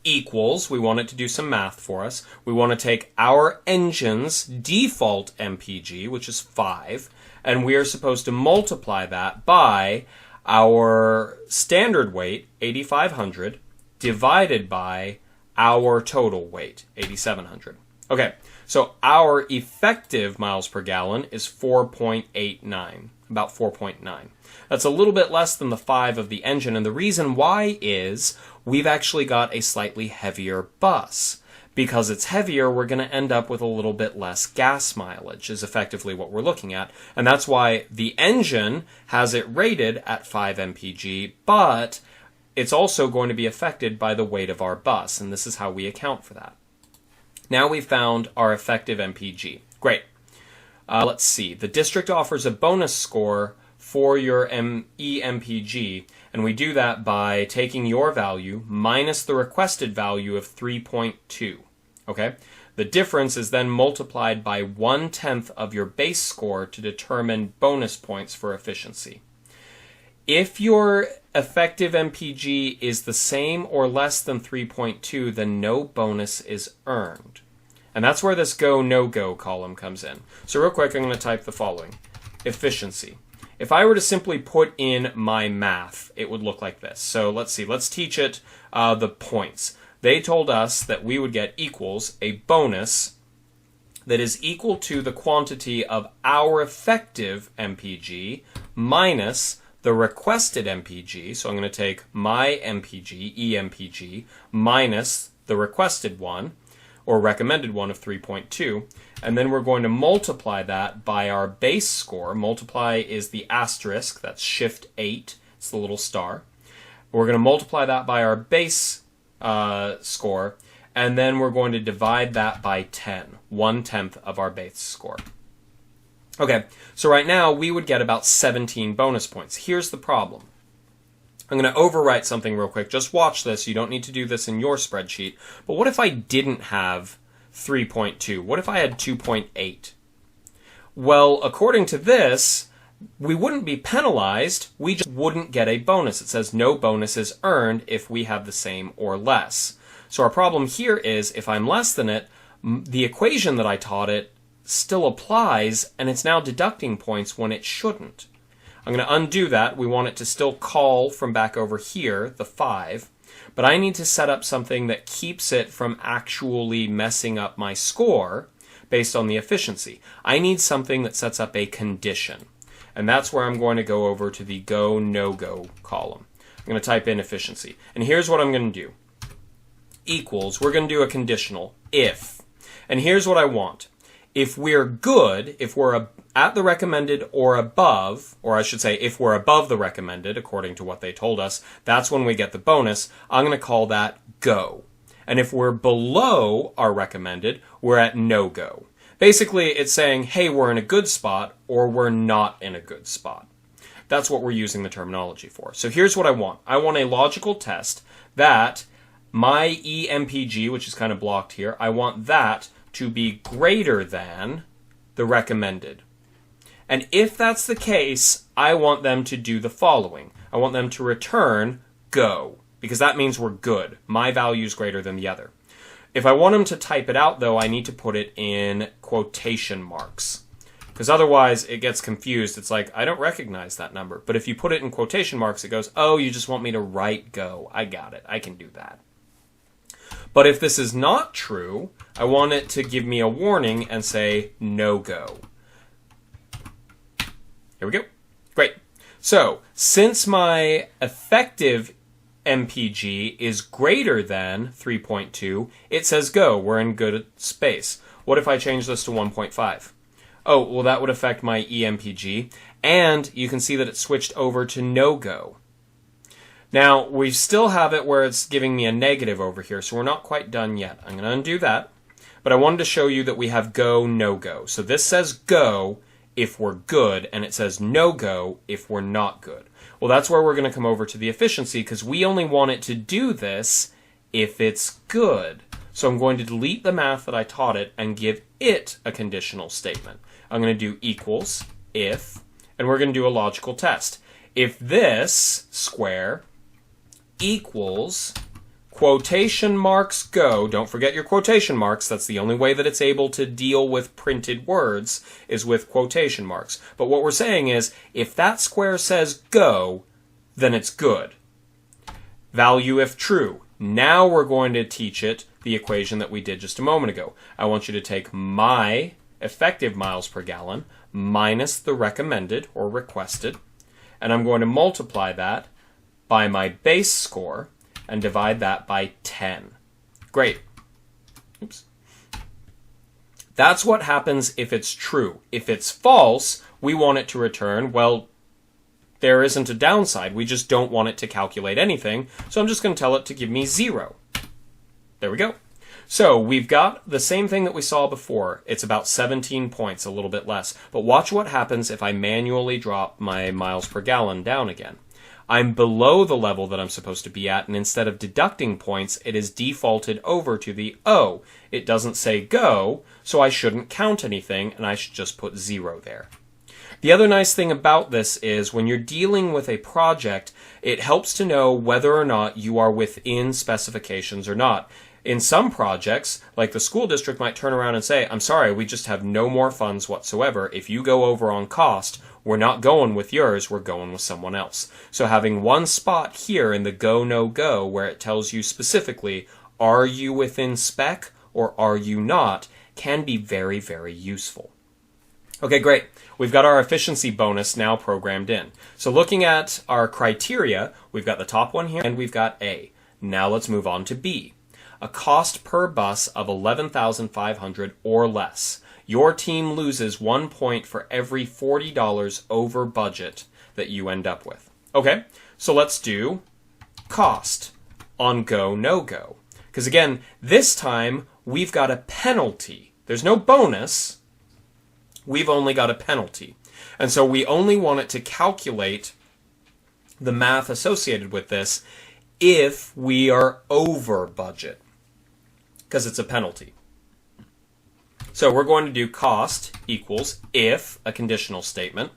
Equals, we want it to do some math for us. We want to take our engine's default MPG, which is 5, and we are supposed to multiply that by our standard weight, 8,500, divided by our total weight, 8,700. Okay, so our effective miles per gallon is 4.89, about 4.9. That's a little bit less than the 5 of the engine, and the reason why is we've actually got a slightly heavier bus. Because it's heavier, we're going to end up with a little bit less gas mileage, is effectively what we're looking at. And that's why the engine has it rated at 5 mpg, but it's also going to be affected by the weight of our bus, and this is how we account for that. Now we've found our effective MPG. Great. Let's see. The district offers a bonus score for your EMPG, and we do that by taking your value minus the requested value of 3.2. Okay? The difference is then multiplied by 1/10 of your base score to determine bonus points for efficiency. If your effective MPG is the same or less than 3.2, then no bonus is earned. And that's where this go, no-go column comes in. So real quick, I'm going to type the following. Efficiency. If I were to simply put in my math, it would look like this. So let's see, let's teach it the points. They told us that we would get equals a bonus that is equal to the quantity of our effective MPG minus the requested MPG. So I'm going to take my MPG, EMPG, minus the requested one, or recommended one of 3.2, and then we're going to multiply that by our base score. Multiply is the asterisk, that's shift 8, it's the little star. We're going to multiply that by our base score, and then we're going to divide that by 10, 1/10 of our base score. Okay, so right now we would get about 17 bonus points. Here's the problem. I'm going to overwrite something real quick. Just watch this. You don't need to do this in your spreadsheet. But what if I didn't have 3.2? What if I had 2.8? Well, according to this, we wouldn't be penalized. We just wouldn't get a bonus. It says no bonus is earned if we have the same or less. So our problem here is if I'm less than it, the equation that I taught it still applies, and it's now deducting points when it shouldn't. I'm going to undo that. We want it to still call from back over here, the 5, but I need to set up something that keeps it from actually messing up my score based on the efficiency. I need something that sets up a condition, and that's where I'm going to go over to the go, no-go column. I'm going to type in efficiency, and here's what I'm going to do. Equals, we're going to do a conditional, if, and here's what I want. If we're good, if we're at the recommended or above, or I should say if we're above the recommended, according to what they told us, that's when we get the bonus. I'm going to call that go. And if we're below our recommended, we're at no-go. Basically, it's saying, hey, we're in a good spot, or we're not in a good spot. That's what we're using the terminology for. So here's what I want. I want a logical test that my EMPG, which is kind of blocked here, I want that to be greater than the recommended. And if that's the case, I want them to do the following. I want them to return go, because that means we're good. My value is greater than the other. If I want them to type it out, though, I need to put it in quotation marks, because otherwise it gets confused. It's like, I don't recognize that number. But if you put it in quotation marks, it goes, oh, you just want me to write go. I got it. I can do that. But if this is not true, I want it to give me a warning and say no go. Here we go. Great. So, since my effective MPG is greater than 3.2, it says go. We're in good space. What if I change this to 1.5? Oh, well, that would affect my EMPG. And you can see that it switched over to no go. Now, we still have it where it's giving me a negative over here, so we're not quite done yet. I'm going to undo that, but I wanted to show you that we have go, no go. So this says go if we're good, and it says no go if we're not good. Well, that's where we're going to come over to the efficiency, because we only want it to do this if it's good. So I'm going to delete the math that I taught it and give it a conditional statement. I'm going to do equals, if, and we're going to do a logical test. If this square equals quotation marks go, don't forget your quotation marks, that's the only way that it's able to deal with printed words is with quotation marks. But what we're saying is, if that square says go, then it's good. Value if true. Now we're going to teach it the equation that we did just a moment ago. I want you to take my effective miles per gallon minus the recommended or requested, and I'm going to multiply that by my base score and divide that by 10. Great. Oops. That's what happens if it's true. If it's false, we want it to return, well, there isn't a downside. We just don't want it to calculate anything, so I'm just going to tell it to give me 0. There we go. So we've got the same thing that we saw before. It's about 17 points, a little bit less. But watch what happens if I manually drop my miles per gallon down again. I'm below the level that I'm supposed to be at, and instead of deducting points, it is defaulted over to the O. It doesn't say go, so I shouldn't count anything, and I should just put 0 there. The other nice thing about this is when you're dealing with a project, it helps to know whether or not you are within specifications or not. In some projects, like the school district might turn around and say, I'm sorry, we just have no more funds whatsoever. If you go over on cost, we're not going with yours, we're going with someone else. So having one spot here in the go, no go, where it tells you specifically, are you within spec or are you not, can be very, very useful. Okay, great. We've got our efficiency bonus now programmed in. So looking at our criteria, we've got the top one here and we've got A. Now let's move on to B. A cost per bus of $11,500 or less. Your team loses 1 point for every $40 over budget that you end up with. Okay, so let's do cost on go, no go. Because again, this time we've got a penalty. There's no bonus. We've only got a penalty. And so we only want it to calculate the math associated with this if we are over budget, because it's a penalty. So we're going to do cost equals if, a conditional statement,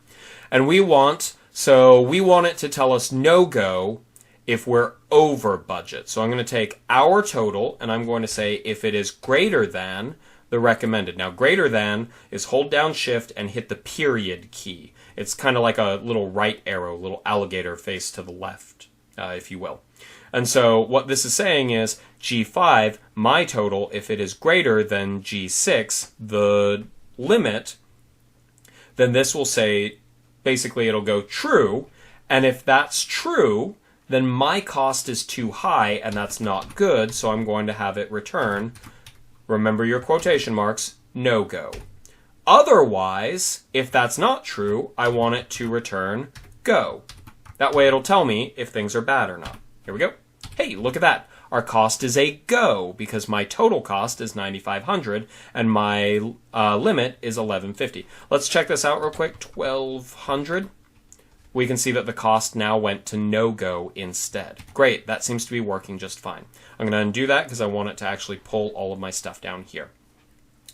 and we want it to tell us no go if we're over budget. So I'm going to take our total and I'm going to say if it is greater than the recommended. Now greater than is hold down shift and hit the period key. It's kind of like a little right arrow, little alligator face to the left, if you will. And so what this is saying is G5, my total, if it is greater than G6, the limit, then this will say, basically it'll go true. And if that's true, then my cost is too high and that's not good. So I'm going to have it return, remember your quotation marks, no go. Otherwise, if that's not true, I want it to return go. That way it'll tell me if things are bad or not. Here we go. Hey, look at that. Our cost is a go because my total cost is $9,500 and my limit is $1,150. Let's check this out real quick. $1,200. We can see that the cost now went to no go instead. Great. That seems to be working just fine. I'm going to undo that because I want it to actually pull all of my stuff down here.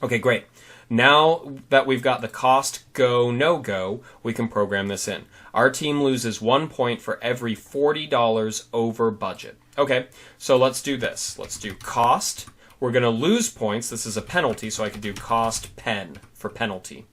Okay, great. Now that we've got the cost go, no go, we can program this in. Our team loses 1 point for every $40 over budget. Okay, so let's do this. Let's do cost. We're going to lose points. This is a penalty, so I could do cost pen for penalty.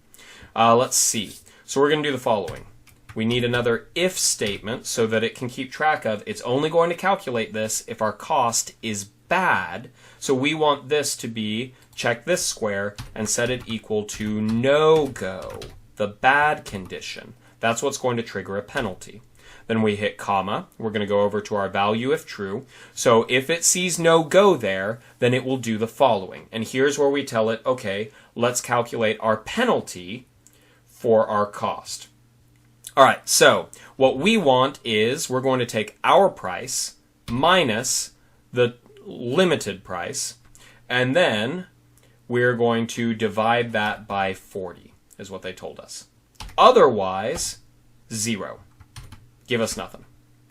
Let's see. So we're going to do the following. We need another if statement so that it can keep track of, it's only going to calculate this if our cost is bad. So we want this to be, check this square and set it equal to no go, the bad condition. That's what's going to trigger a penalty. Then we hit comma. We're going to go over to our value if true. So if it sees no go there, then it will do the following. And here's where we tell it, okay, let's calculate our penalty for our cost. All right, so what we want is we're going to take our price minus the limited price, and then we're going to divide that by 40, is what they told us. Otherwise, 0. Give us nothing.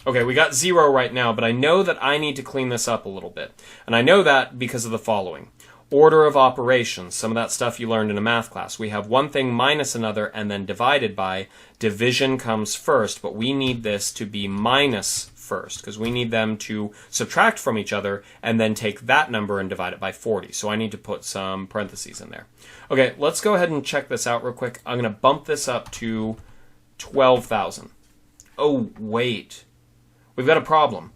Okay, we got 0 right now, but I know that I need to clean this up a little bit. And I know that because of the following. Order of operations, some of that stuff you learned in a math class. We have one thing minus another and then divided by. Division comes first, but we need this to be minus first because we need them to subtract from each other and then take that number and divide it by 40. So I need to put some parentheses in there. Okay, let's go ahead and check this out real quick. I'm going to bump this up to 12,000. Oh, wait. We've got a problem.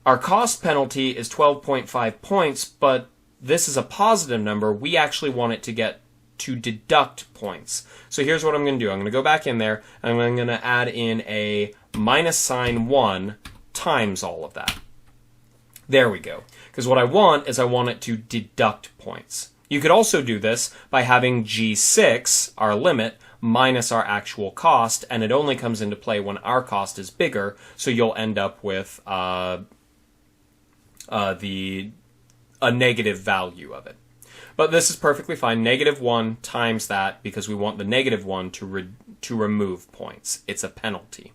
Our cost penalty is 12.5 points, but this is a positive number. We actually want it to get to deduct points. So here's what I'm going to do. I'm going to go back in there, and I'm going to add in a minus sign 1 times all of that. There we go. Because what I want is I want it to deduct points. You could also do this by having G6, our limit, minus our actual cost, and it only comes into play when our cost is bigger, so you'll end up with a negative value of it. But this is perfectly fine. -1 times that because we want the -1 to remove points. It's a penalty.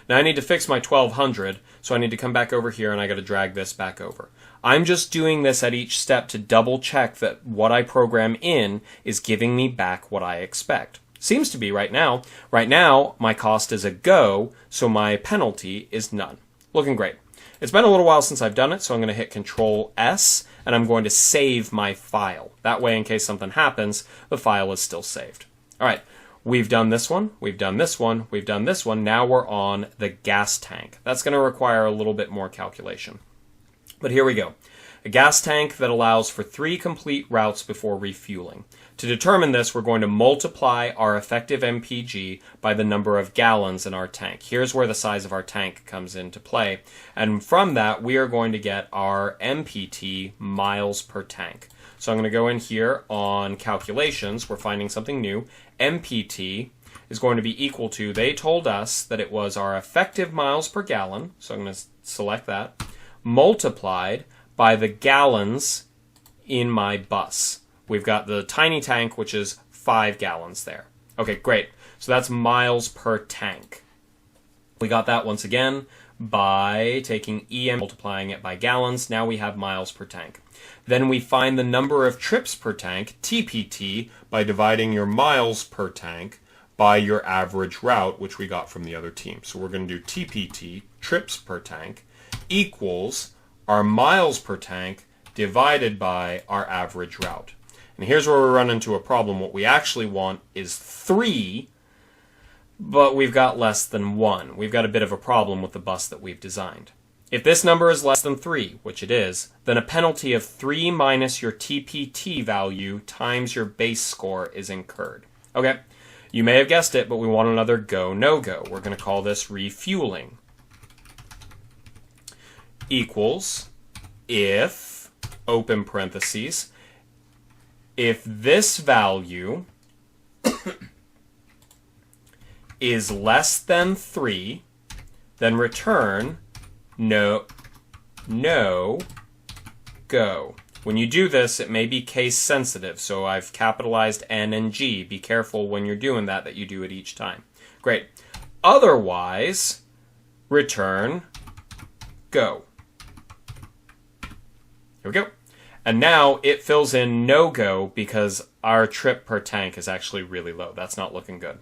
Now I need to fix my 1200, so I need to come back over here and I got to drag this back over. I'm just doing this at each step to double check that what I program in is giving me back what I expect. Seems to be right now. Right now, my cost is a go, so my penalty is none. Looking great. It's been a little while since I've done it, so I'm going to hit Control S, and I'm going to save my file. That way, in case something happens, the file is still saved. All right, we've done this one, we've done this one, we've done this one. Now we're on the gas tank. That's going to require a little bit more calculation. But here we go. A gas tank that allows for 3 complete routes before refueling. To determine this, we're going to multiply our effective MPG by the number of gallons in our tank. Here's where the size of our tank comes into play. And from that, we are going to get our MPT, miles per tank. So I'm going to go in here on calculations. We're finding something new. MPT is going to be equal to, they told us that it was our effective miles per gallon. So I'm going to select that. Multiplied by the gallons in my bus. We've got the tiny tank, which is 5 gallons there. Okay, great. So that's miles per tank. We got that once again by taking EM, multiplying it by gallons. Now we have miles per tank. Then we find the number of trips per tank, TPT, by dividing your miles per tank by your average route, which we got from the other team. So we're going to do TPT, trips per tank, equals our miles per tank divided by our average route. And here's where we run into a problem. What we actually want is 3, but we've got less than 1. We've got a bit of a problem with the bus that we've designed. If this number is less than 3, which it is, then a penalty of 3 minus your TPT value times your base score is incurred. Okay, you may have guessed it, but we want another go, no-go. We're going to call this refueling. Equals, if, open parentheses, if this value is less than 3, then return no, go. When you do this, it may be case sensitive, so I've capitalized N and G. Be careful when you're doing that you do it each time. Great. Otherwise, return go. Here we go. And now it fills in no-go because our trip per tank is actually really low. That's not looking good.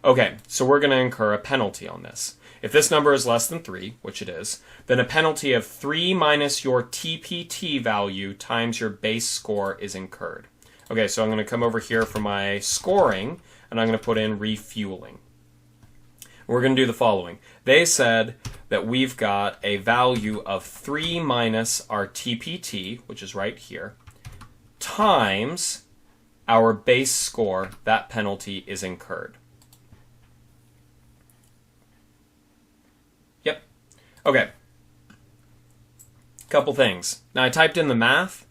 Okay, so we're going to incur a penalty on this. If this number is less than 3, which it is, then a penalty of 3 minus your TPT value times your base score is incurred. Okay, so I'm going to come over here for my scoring, and I'm going to put in refueling. We're going to do the following. They said that we've got a value of 3 minus our TPT, which is right here, times our base score. That penalty is incurred. Yep. Okay. Couple things. Now I typed in the math,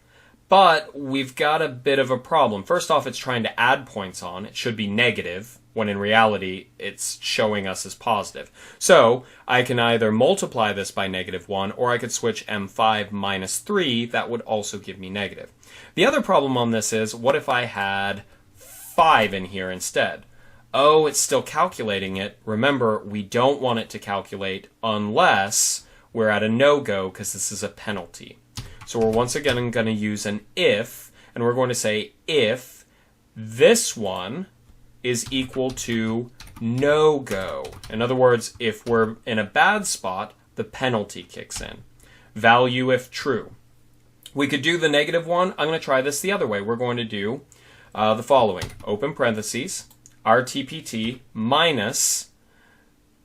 But we've got a bit of a problem. First off, it's trying to add points on. It should be negative, when in reality, it's showing us as positive. So I can either multiply this by -1, or I could switch m5 minus 3. That would also give me negative. The other problem on this is, what if I had 5 in here instead? Oh, it's still calculating it. Remember, we don't want it to calculate unless we're at a no-go, because this is a penalty. So we're once again going to use an if, and we're going to say if this one is equal to no-go. In other words, if we're in a bad spot, the penalty kicks in. Value if true. We could do the -1. I'm going to try this the other way. We're going to do the following. Open parentheses, RTPT minus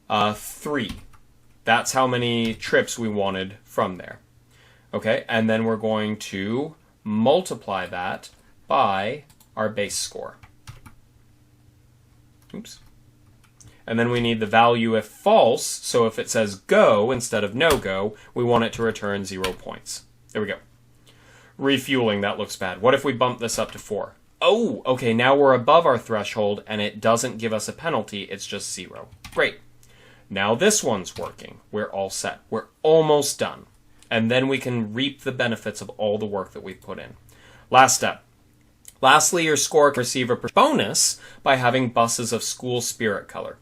3. That's how many trips we wanted from there. Okay, and then we're going to multiply that by our base score. Oops. And then we need the value if false, so if it says go instead of no go, we want it to return 0 points. There we go. Refueling, that looks bad. What if we bump this up to 4? Oh, okay, now we're above our threshold and it doesn't give us a penalty, it's just 0. Great. Now this one's working. We're all set. We're almost done. And then we can reap the benefits of all the work that we've put in. Last step. Lastly, your score can receive a bonus by having buses of school spirit color.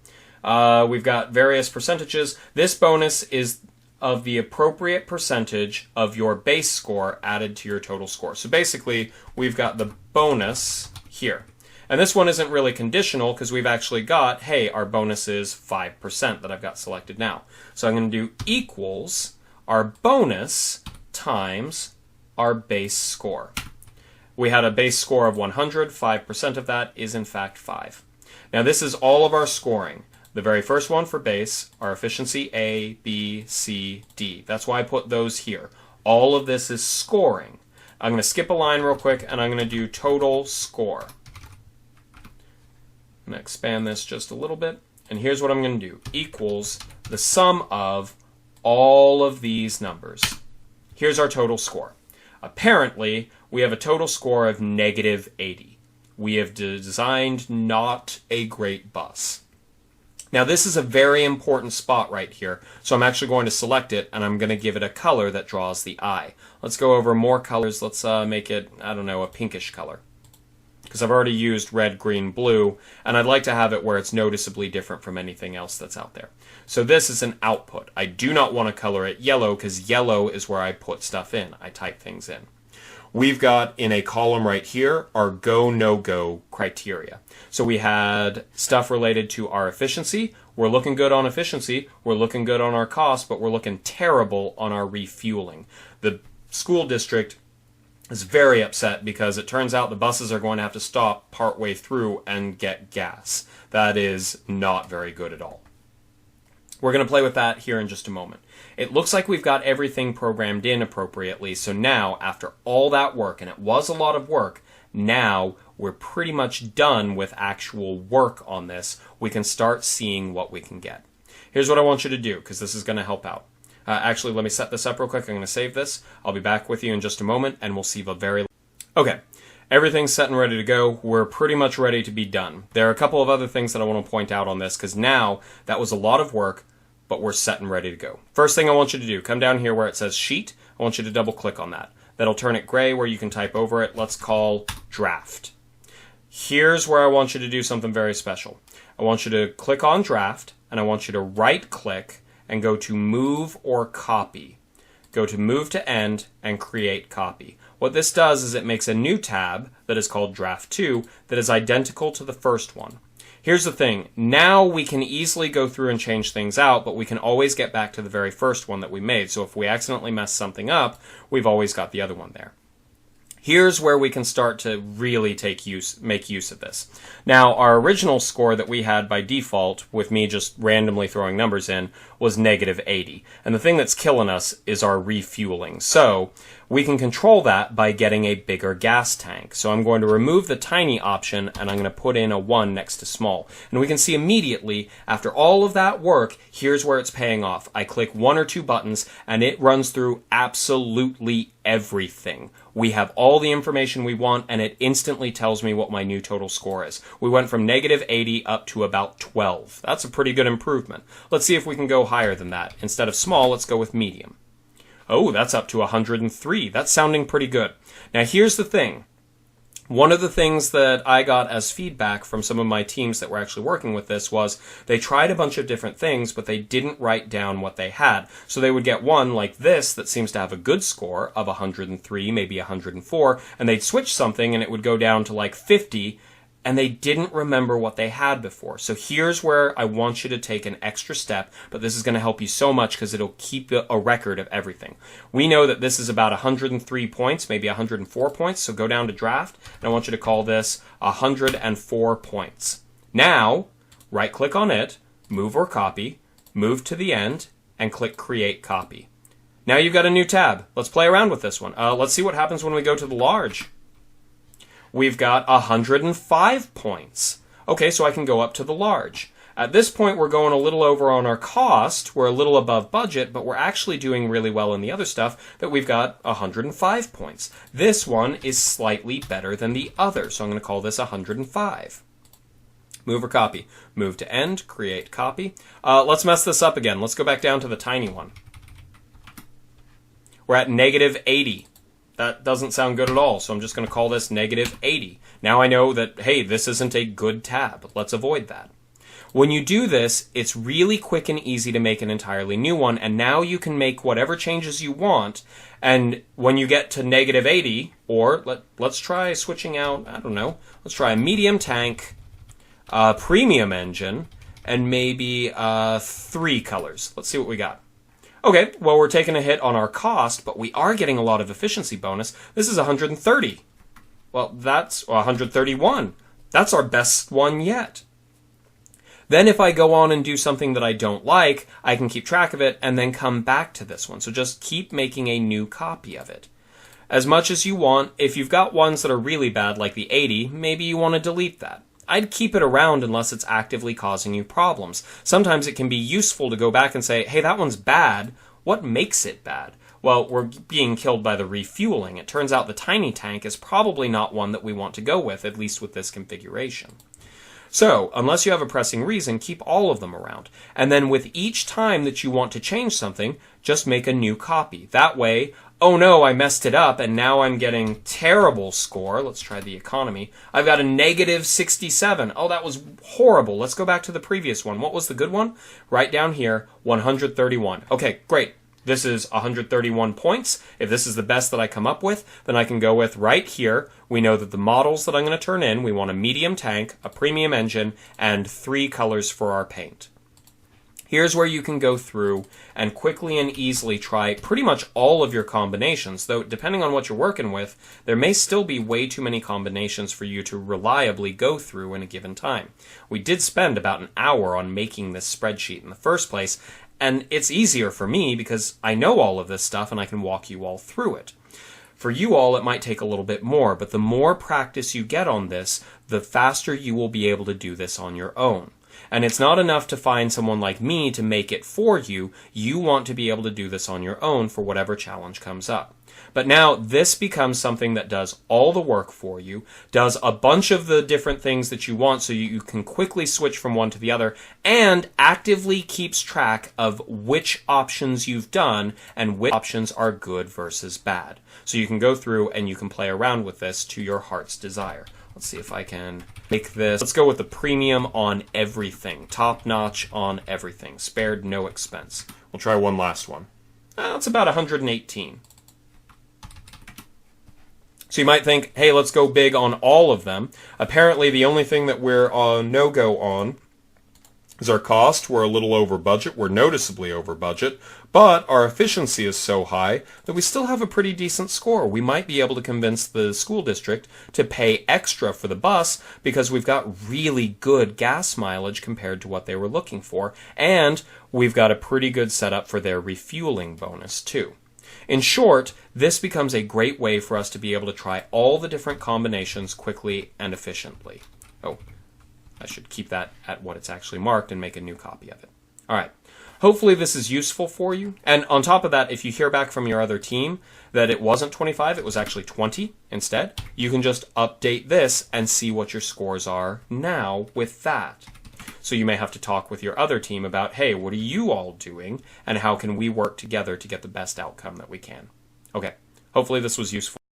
We've got various percentages. This bonus is of the appropriate percentage of your base score added to your total score. So basically, we've got the bonus here. And this one isn't really conditional because we've actually got, hey, our bonus is 5% that I've got selected now. So I'm going to do equals our bonus times our base score. We had a base score of 100. 5% of that is in fact 5. Now this is all of our scoring. The very first one for base, our efficiency A, B, C, D. That's why I put those here. All of this is scoring. I'm going to skip a line real quick and I'm going to do total score. I'm going to expand this just a little bit. And here's what I'm going to do. Equals the sum of all of these numbers. Here's our total score. Apparently, we have a total score of -80. We have designed not a great bus. Now this is a very important spot right here, so I'm actually going to select it and I'm going to give it a color that draws the eye. Let's go over more colors. Let's make it, I don't know, a pinkish color. Because I've already used red, green, blue, and I'd like to have it where it's noticeably different from anything else that's out there. So this is an output. I do not want to color it yellow because yellow is where I put stuff in. I type things in. We've got in a column right here our go, no-go criteria. So we had stuff related to our efficiency. We're looking good on efficiency. We're looking good on our cost, but we're looking terrible on our refueling. The school district is very upset because it turns out the buses are going to have to stop partway through and get gas. That is not very good at all. We're going to play with that here in just a moment. It looks like we've got everything programmed in appropriately, so now, after all that work, and it was a lot of work, now we're pretty much done with actual work on this. We can start seeing what we can get. Here's what I want you to do, because this is going to help out. Actually, let me set this up real quick. I'm going to save this. I'll be back with you in just a moment, and we'll see the very... Okay, everything's set and ready to go. We're pretty much ready to be done. There are a couple of other things that I want to point out on this, because now that was a lot of work, but we're set and ready to go. First thing I want you to do, come down here where it says Sheet. I want you to double click on that. That'll turn it gray where you can type over it. Let's call Draft. Here's where I want you to do something very special. I want you to click on Draft, and I want you to right click and go to Move or Copy. Go to Move to End and Create Copy. What this does is it makes a new tab that is called Draft 2 that is identical to the first one. Here's the thing. Now we can easily go through and change things out, but we can always get back to the very first one that we made. So if we accidentally mess something up, we've always got the other one there. Here's where we can start to really make use of this. Now, our original score that we had by default, with me just randomly throwing numbers in, was -80. And the thing that's killing us is our refueling. So we can control that by getting a bigger gas tank. So I'm going to remove the tiny option, and I'm going to put in a 1 next to small. And we can see immediately, after all of that work, here's where it's paying off. I click 1 or 2 buttons, and it runs through absolutely everything. We have all the information we want, and it instantly tells me what my new total score is. We went from negative 80 up to about 12. That's a pretty good improvement. Let's see if we can go higher than that. Instead of small, let's go with medium. Oh, that's up to 103. That's sounding pretty good. Now, here's the thing. One of the things that I got as feedback from some of my teams that were actually working with this was they tried a bunch of different things, but they didn't write down what they had. So they would get one like this that seems to have a good score of 103, maybe 104, and they'd switch something and it would go down to like 50, and they didn't remember what they had before. So here's where I want you to take an extra step, but this is going to help you so much because it'll keep a record of everything. We know that this is about 103 points, maybe 104 points, so go down to draft, and I want you to call this 104 points. Now, right-click on it, move or copy, move to the end, and click Create Copy. Now you've got a new tab. Let's play around with this one. Let's see what happens when we go to the large. We've got 105 points. Okay, so I can go up to the large. At this point, we're going a little over on our cost. We're a little above budget, but we're actually doing really well in the other stuff that we've got 105 points. This one is slightly better than the other, so I'm going to call this 105. Move or copy. Move to end, create copy. Let's mess this up again. Let's go back down to the tiny one. We're at negative 80. That doesn't sound good at all, so I'm just going to call this negative 80. Now I know that, hey, this isn't a good tab. Let's avoid that. When you do this, it's really quick and easy to make an entirely new one, and now you can make whatever changes you want, and when you get to negative 80, or let's try switching out, I don't know, let's try a medium tank, premium engine, and maybe 3 colors. Let's see what we got. Okay, well, we're taking a hit on our cost, but we are getting a lot of efficiency bonus. This is 130. Well, that's 131. That's our best one yet. Then if I go on and do something that I don't like, I can keep track of it and then come back to this one. So just keep making a new copy of it. As much as you want. If you've got ones that are really bad, like the 80, maybe you want to delete that. I'd keep it around unless it's actively causing you problems. Sometimes it can be useful to go back and say, hey, that one's bad. What makes it bad? Well, we're being killed by the refueling. It turns out the tiny tank is probably not one that we want to go with, at least with this configuration. So, unless you have a pressing reason, keep all of them around. And then with each time that you want to change something, just make a new copy. That way, oh no, I messed it up, and now I'm getting terrible score. Let's try the economy. I've got a negative 67. Oh, that was horrible. Let's go back to the previous one. What was the good one? Right down here, 131. Okay, great. This is 131 points. If this is the best that I come up with, then I can go with right here. We know that the models that I'm going to turn in, we want a medium tank, a premium engine, and 3 colors for our paint. Here's where you can go through and quickly and easily try pretty much all of your combinations, though depending on what you're working with, there may still be way too many combinations for you to reliably go through in a given time. We did spend about an hour on making this spreadsheet in the first place, and it's easier for me because I know all of this stuff and I can walk you all through it. For you all, it might take a little bit more, but the more practice you get on this, the faster you will be able to do this on your own. And it's not enough to find someone like me to make it for you. You want to be able to do this on your own for whatever challenge comes up. But now this becomes something that does all the work for you, does a bunch of the different things that you want so you can quickly switch from one to the other, and actively keeps track of which options you've done and which options are good versus bad. So you can go through and you can play around with this to your heart's desire. Let's see if I can make this. Let's go with the premium on everything. Top notch on everything. Spared no expense. We'll try one last one. That's about 118. So you might think, hey, let's go big on all of them. Apparently, the only thing that we're no-go on is our cost. We're a little over budget. We're noticeably over budget. But our efficiency is so high that we still have a pretty decent score. We might be able to convince the school district to pay extra for the bus because we've got really good gas mileage compared to what they were looking for. And we've got a pretty good setup for their refueling bonus, too. In short, this becomes a great way for us to be able to try all the different combinations quickly and efficiently. Oh, I should keep that at what it's actually marked and make a new copy of it. All right. Hopefully this is useful for you. And on top of that, if you hear back from your other team that it wasn't 25, it was actually 20 instead, you can just update this and see what your scores are now with that. So you may have to talk with your other team about, hey, what are you all doing? And how can we work together to get the best outcome that we can? Okay. Hopefully this was useful.